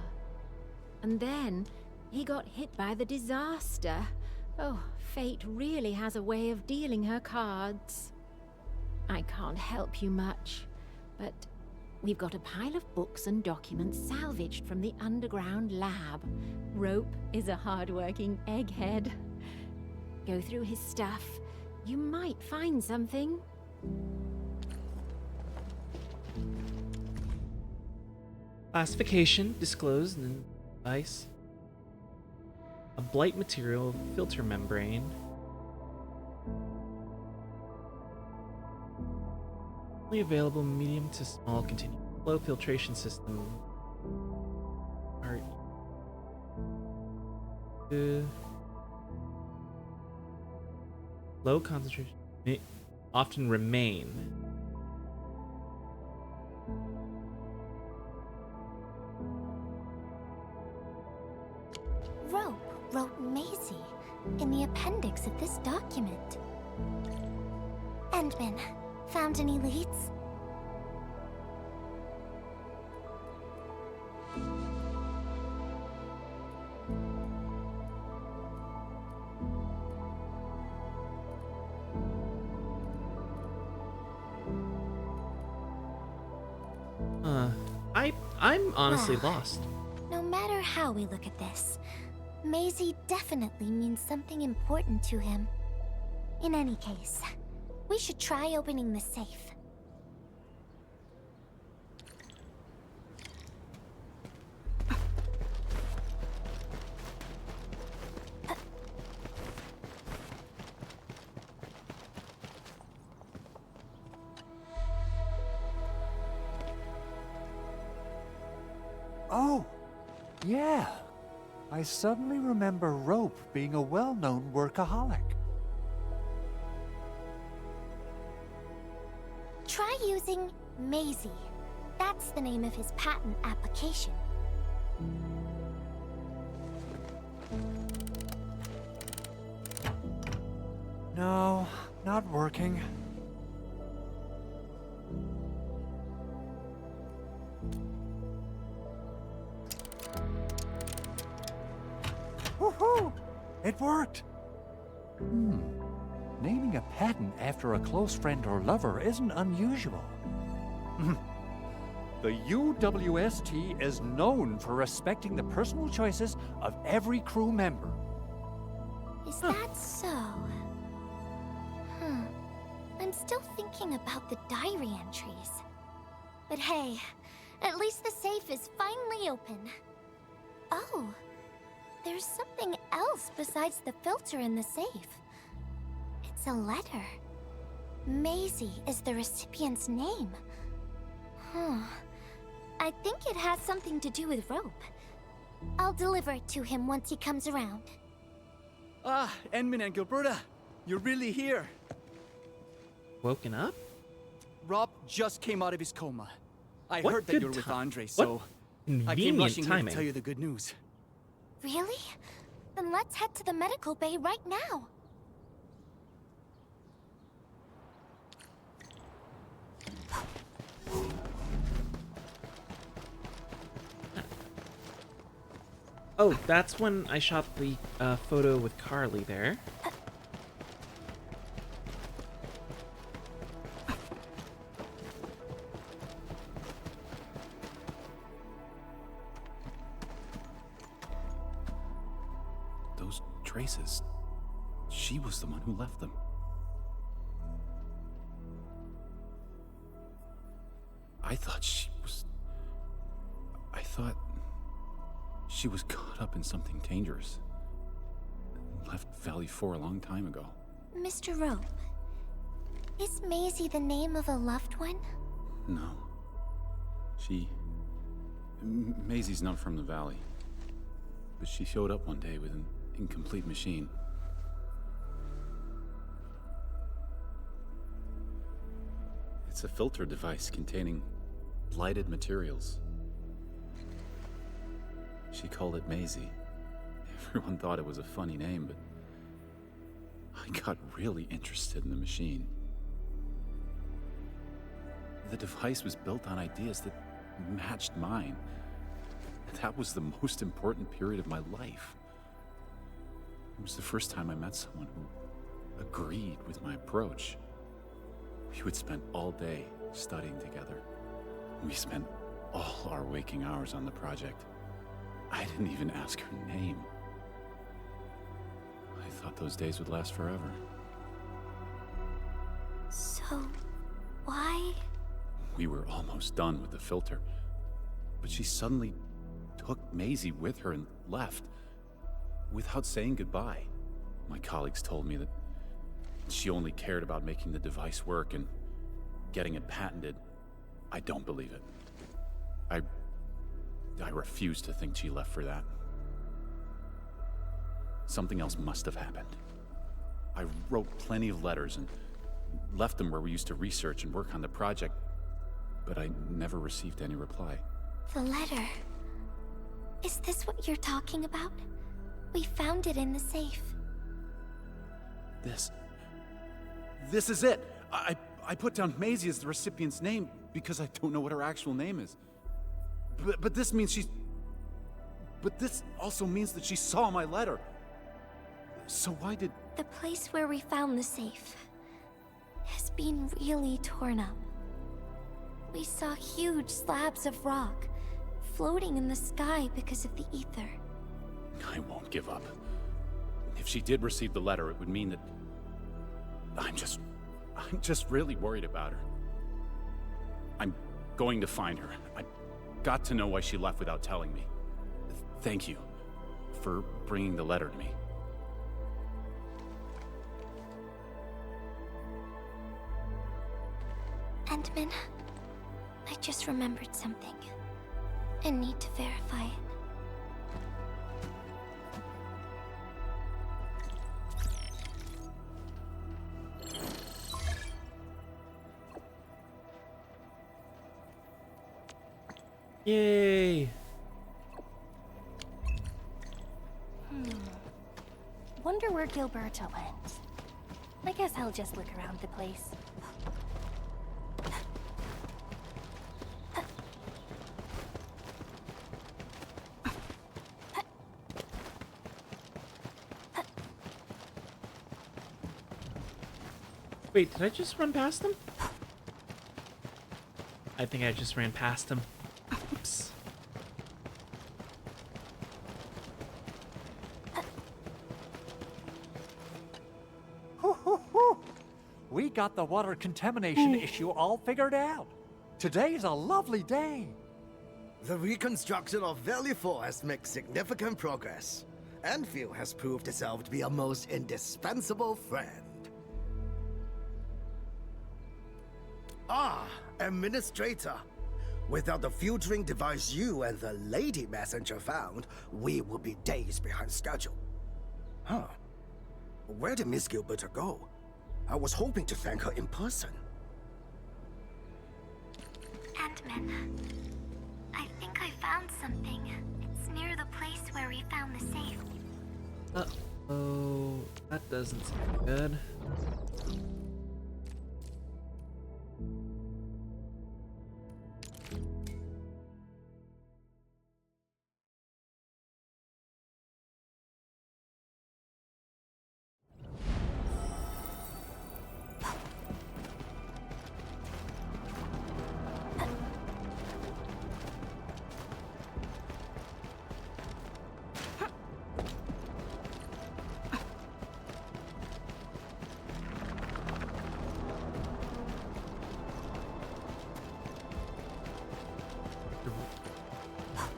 And then he got hit by the disaster. Oh, fate really has a way of dealing her cards. I can't help you much, but we've got a pile of books and documents salvaged from the underground lab. Rope is a hard-working egghead. Go through his stuff. You might find something. Classification disclosed in device. A blight material filter membrane. Only available medium to small continuous flow filtration system. Low concentration may often remain. Rope wrote Maisie in the appendix of this document. Endman, found any leads? I'm honestly lost. No matter how we look at this, Maisie definitely means something important to him. In any case, we should try opening the safe. Oh, yeah. I suddenly remember Rope being a well-known workaholic. Try using Maisie. That's the name of his patent application. No, not working. Woohoo! It worked! Naming a patent after a close friend or lover isn't unusual. The UWST is known for respecting the personal choices of every crew member. Is that so? I'm still thinking about the diary entries. But hey, at least the safe is finally open. Oh, there's something else besides the filter in the safe. It's a letter. Maisie is the recipient's name. I think it has something to do with Rope. I'll deliver it to him once he comes around. Ah, Endman and Gilberta, you're really here. Woken up? Rob just came out of his coma. I What heard that good you're with ti- Andre, what so I came convenient rushing here to timing. tell you the good news. Really? Then let's head to the medical bay right now. Oh, that's when I shot the photo with Carly there. Those traces. She was the one who left them. I thought she was caught up in something dangerous. Left Valley 4 a long time ago. Mr. Rope, is Maisie the name of a loved one? No. Maisie's not from the Valley. But she showed up one day with an incomplete machine. It's a filter device containing blighted materials. She called it Maisie. Everyone thought it was a funny name, but I got really interested in the machine. The device was built on ideas that matched mine. That was the most important period of my life. It was the first time I met someone who agreed with my approach. We would spend all day studying together. We spent all our waking hours on the project. I didn't even ask her name. I thought those days would last forever. So, why? We were almost done with the filter, but she suddenly took Maisie with her and left without saying goodbye. My colleagues told me that she only cared about making the device work and getting it patented. I don't believe it. I refuse to think she left for that. Something else must have happened. I wrote plenty of letters and left them where we used to research and work on the project, but I never received any reply. The letter. Is this what you're talking about? We found it in the safe. This is it! I put down Maisie as the recipient's name because I don't know what her actual name is. But this means she's... But this also means that she saw my letter. So why did... The place where we found the safe has been really torn up. We saw huge slabs of rock floating in the sky because of the ether. I won't give up. If she did receive the letter, it would mean that... I'm just really worried about her. I'm going to find her. I've got to know why she left without telling me. Thank you for bringing the letter to me. Endman, I just remembered something. I need to verify it. Yay! Wonder where Gilberto went. I guess I'll just look around the place. Wait, did I just run past him? I think I just ran past him. Oops. We got the water contamination issue all figured out. Today's a lovely day. The reconstruction of Valley 4 has made significant progress. Endfield has proved itself to be a most indispensable friend. Ah, Administrator. Without the filtering device you and the lady messenger found, we would be days behind schedule. Huh. Where did Miss Gilberto go? I was hoping to thank her in person. Endman, I think I found something. It's near the place where we found the safe. Uh-oh, that doesn't sound good.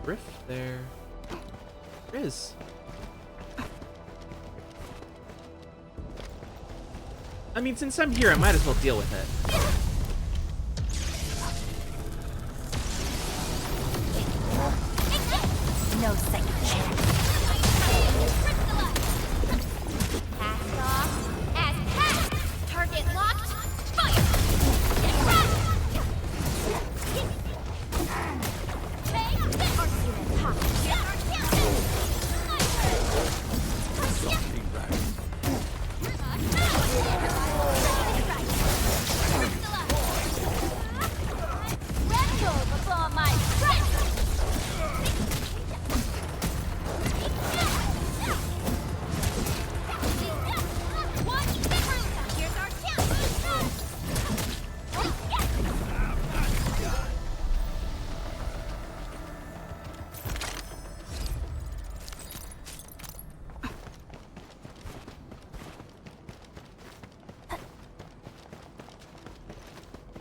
Rift there. There is. I mean, since I'm here, I might as well deal with it. No second chance. Cast off. As cast. Target locked. Fire.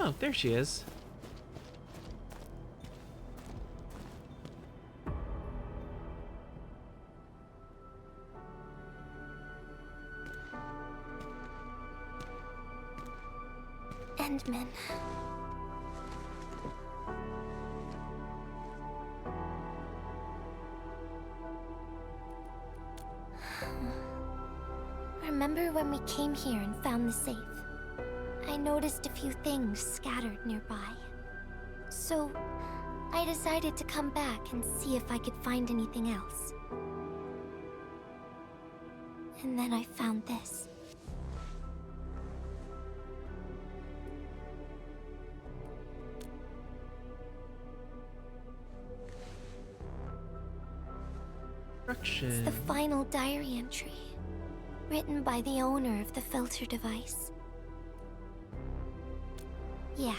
Oh, there she is. Endman. Remember when we came here and found the safe? I noticed a few things scattered nearby. So, I decided to come back and see if I could find anything else. And then I found this. It's the final diary entry, written by the owner of the filter device. Yeah,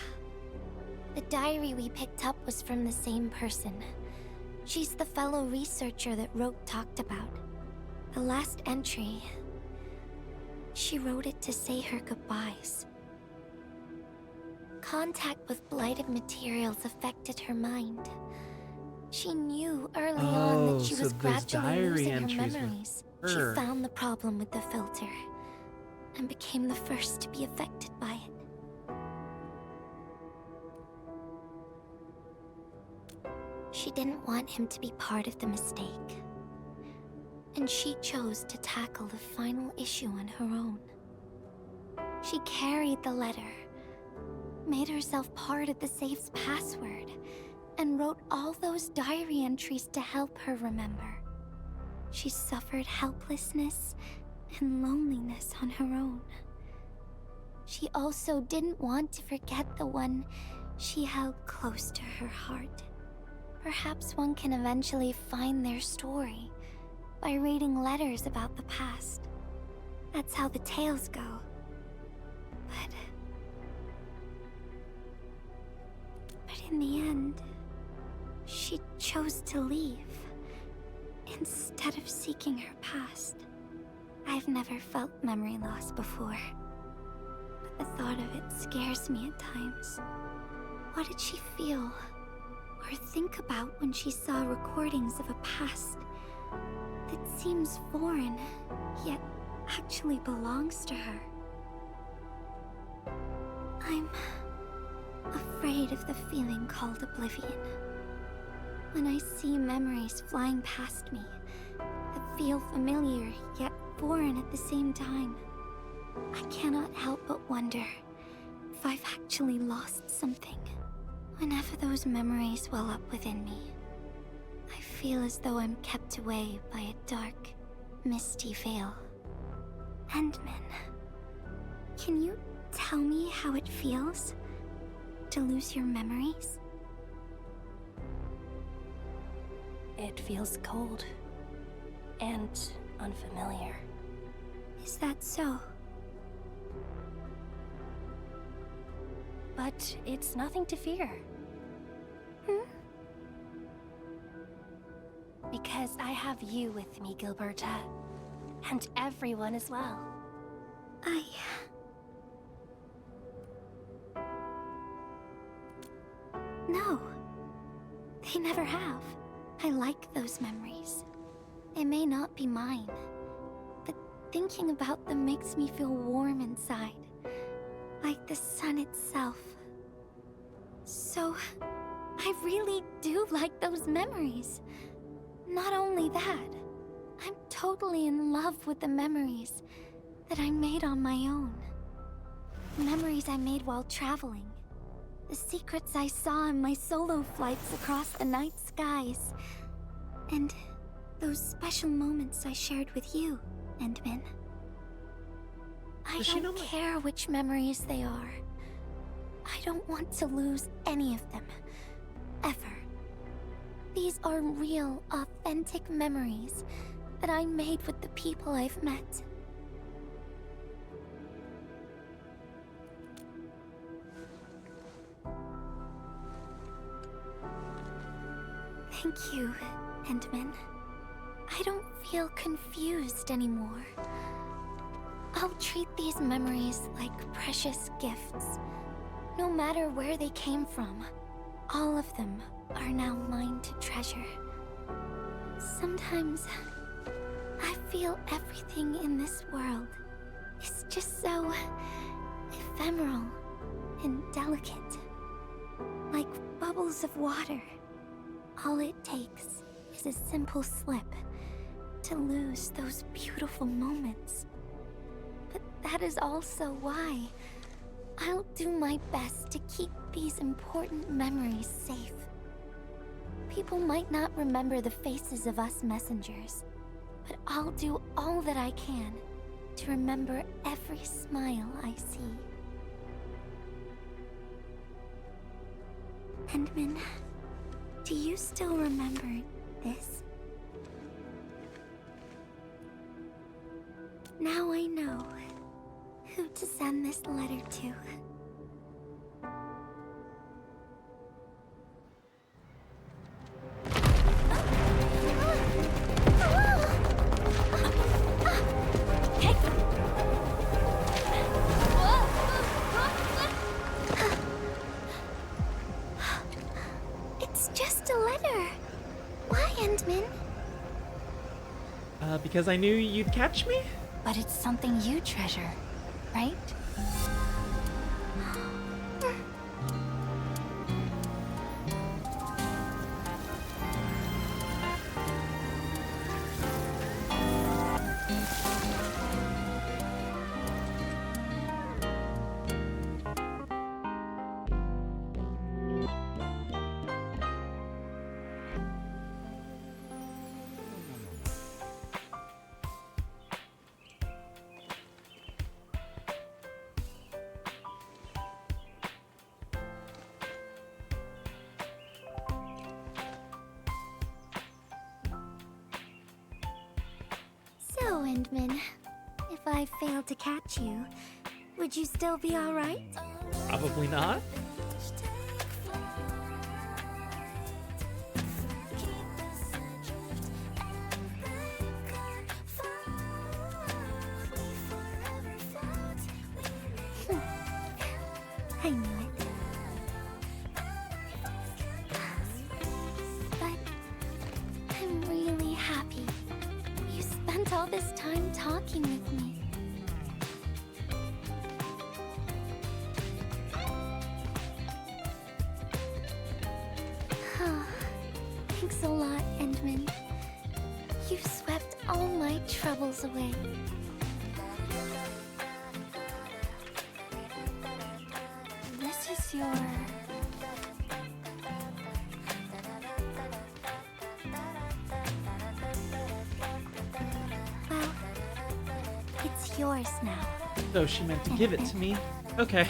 the diary we picked up was from the same person. She's the fellow researcher that Rogue talked about. The last entry, she wrote it to say her goodbyes. Contact with blighted materials affected her mind. She knew early on that she was gradually losing her memories. She found the problem with the filter and became the first to be affected by it. She didn't want him to be part of the mistake, and she chose to tackle the final issue on her own. She carried the letter, made herself part of the safe's password, and wrote all those diary entries to help her remember. She suffered helplessness and loneliness on her own. She also didn't want to forget the one she held close to her heart. Perhaps one can eventually find their story by reading letters about the past. That's how the tales go. But in the end, she chose to leave instead of seeking her past. I've never felt memory loss before, but the thought of it scares me at times. What did she feel or think about when she saw recordings of a past that seems foreign, yet actually belongs to her? I'm afraid of the feeling called oblivion. When I see memories flying past me that feel familiar yet foreign at the same time, I cannot help but wonder if I've actually lost something. Whenever those memories well up within me, I feel as though I'm kept away by a dark, misty veil. Endman, can you tell me how it feels to lose your memories? It feels cold and unfamiliar. Is that so? But it's nothing to fear. Because I have you with me, Gilberta. And everyone as well. No. They never have. I like those memories. They may not be mine, but thinking about them makes me feel warm inside, like the sun itself. So, I really do like those memories. Not only that, I'm totally in love with the memories that I made on my own. Memories I made while traveling. The secrets I saw in my solo flights across the night skies. And those special moments I shared with you, Endman. I don't care which memories they are. I don't want to lose any of them. Ever. These are real, authentic memories that I made with the people I've met. Thank you, Endman. I don't feel confused anymore. I'll treat these memories like precious gifts, No matter where they came from, all of them are now mine to treasure. Sometimes I feel everything in this world is just so ephemeral and delicate. Like bubbles of water. All it takes is a simple slip to lose those beautiful moments. But that is also why I'll do my best to keep these important memories safe. People might not remember the faces of us messengers, but I'll do all that I can to remember every smile I see. Endman, do you still remember this? Now I know who to send this letter to. It's just a letter. Why, Endman? Because I knew you'd catch me? But it's something you treasure, right? So, Endman, if I failed to catch you, would you still be alright? Probably not. I knew it. But I'm really happy you spent all this time talking with me. Thanks a lot, Endman. You've swept all my troubles away. This is your... Well, it's yours now. So she meant to give it to me. Okay.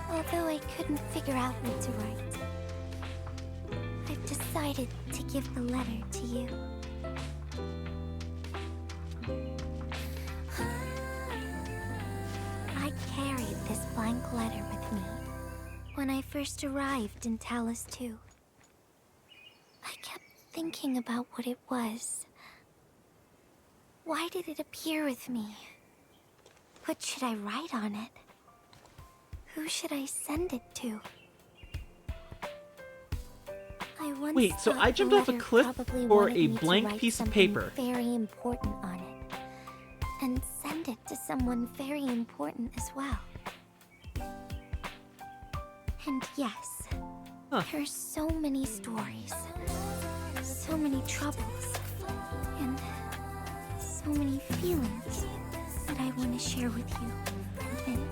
Although I couldn't figure out what to write, I've decided to give the letter to you. I carried this blank letter with me when I first arrived in Talus 2. I kept thinking about what it was. Why did it appear with me? What should I write on it? Who should I send it to? I once Wait, so thought I the jumped off a letter cliff probably for wanted a me to blank write piece of something paper. very important on it, and send it to someone very important as well. And yes, there are so many stories, so many troubles, and so many feelings that I want to share with you, Endman.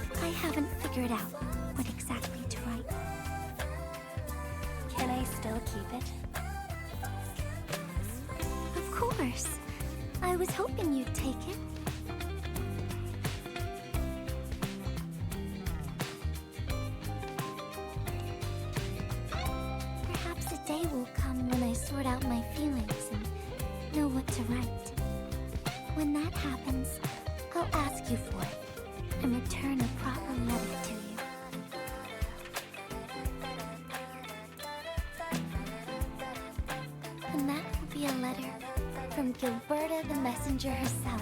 But I haven't figured out what exactly to write. Can I still keep it? Of course. I was hoping you'd take it. Perhaps a day will come when I sort out my feelings and know what to write. When that happens, I'll ask you for it and return a proper letter to you. And that will be a letter from Gilberta the Messenger herself.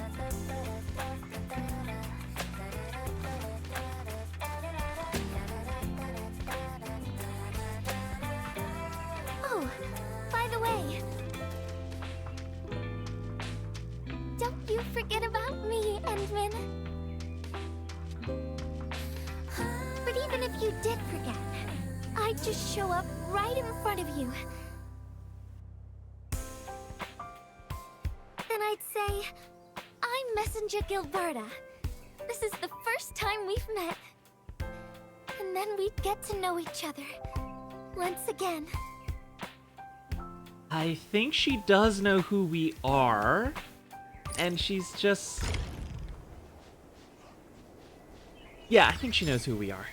forget about me, Endman. But even if you did forget, I'd just show up right in front of you. Then I'd say, I'm Messenger Gilberta. This is the first time we've met. And then we'd get to know each other. Once again. I think she does know who we are. And she's just... Yeah, I think she knows who we are.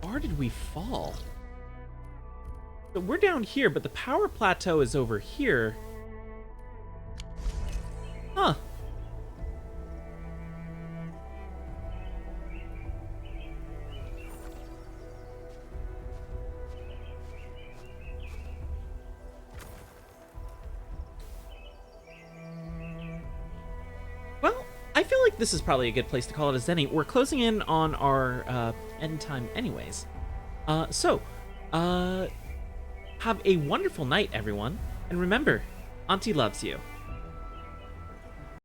Where did we fall? So we're down here, but the power plateau is over here. Huh. Well, I feel like this is probably a good place to call it a zenny. We're closing in on our end time anyways. Have a wonderful night, everyone. And remember, Auntie loves you.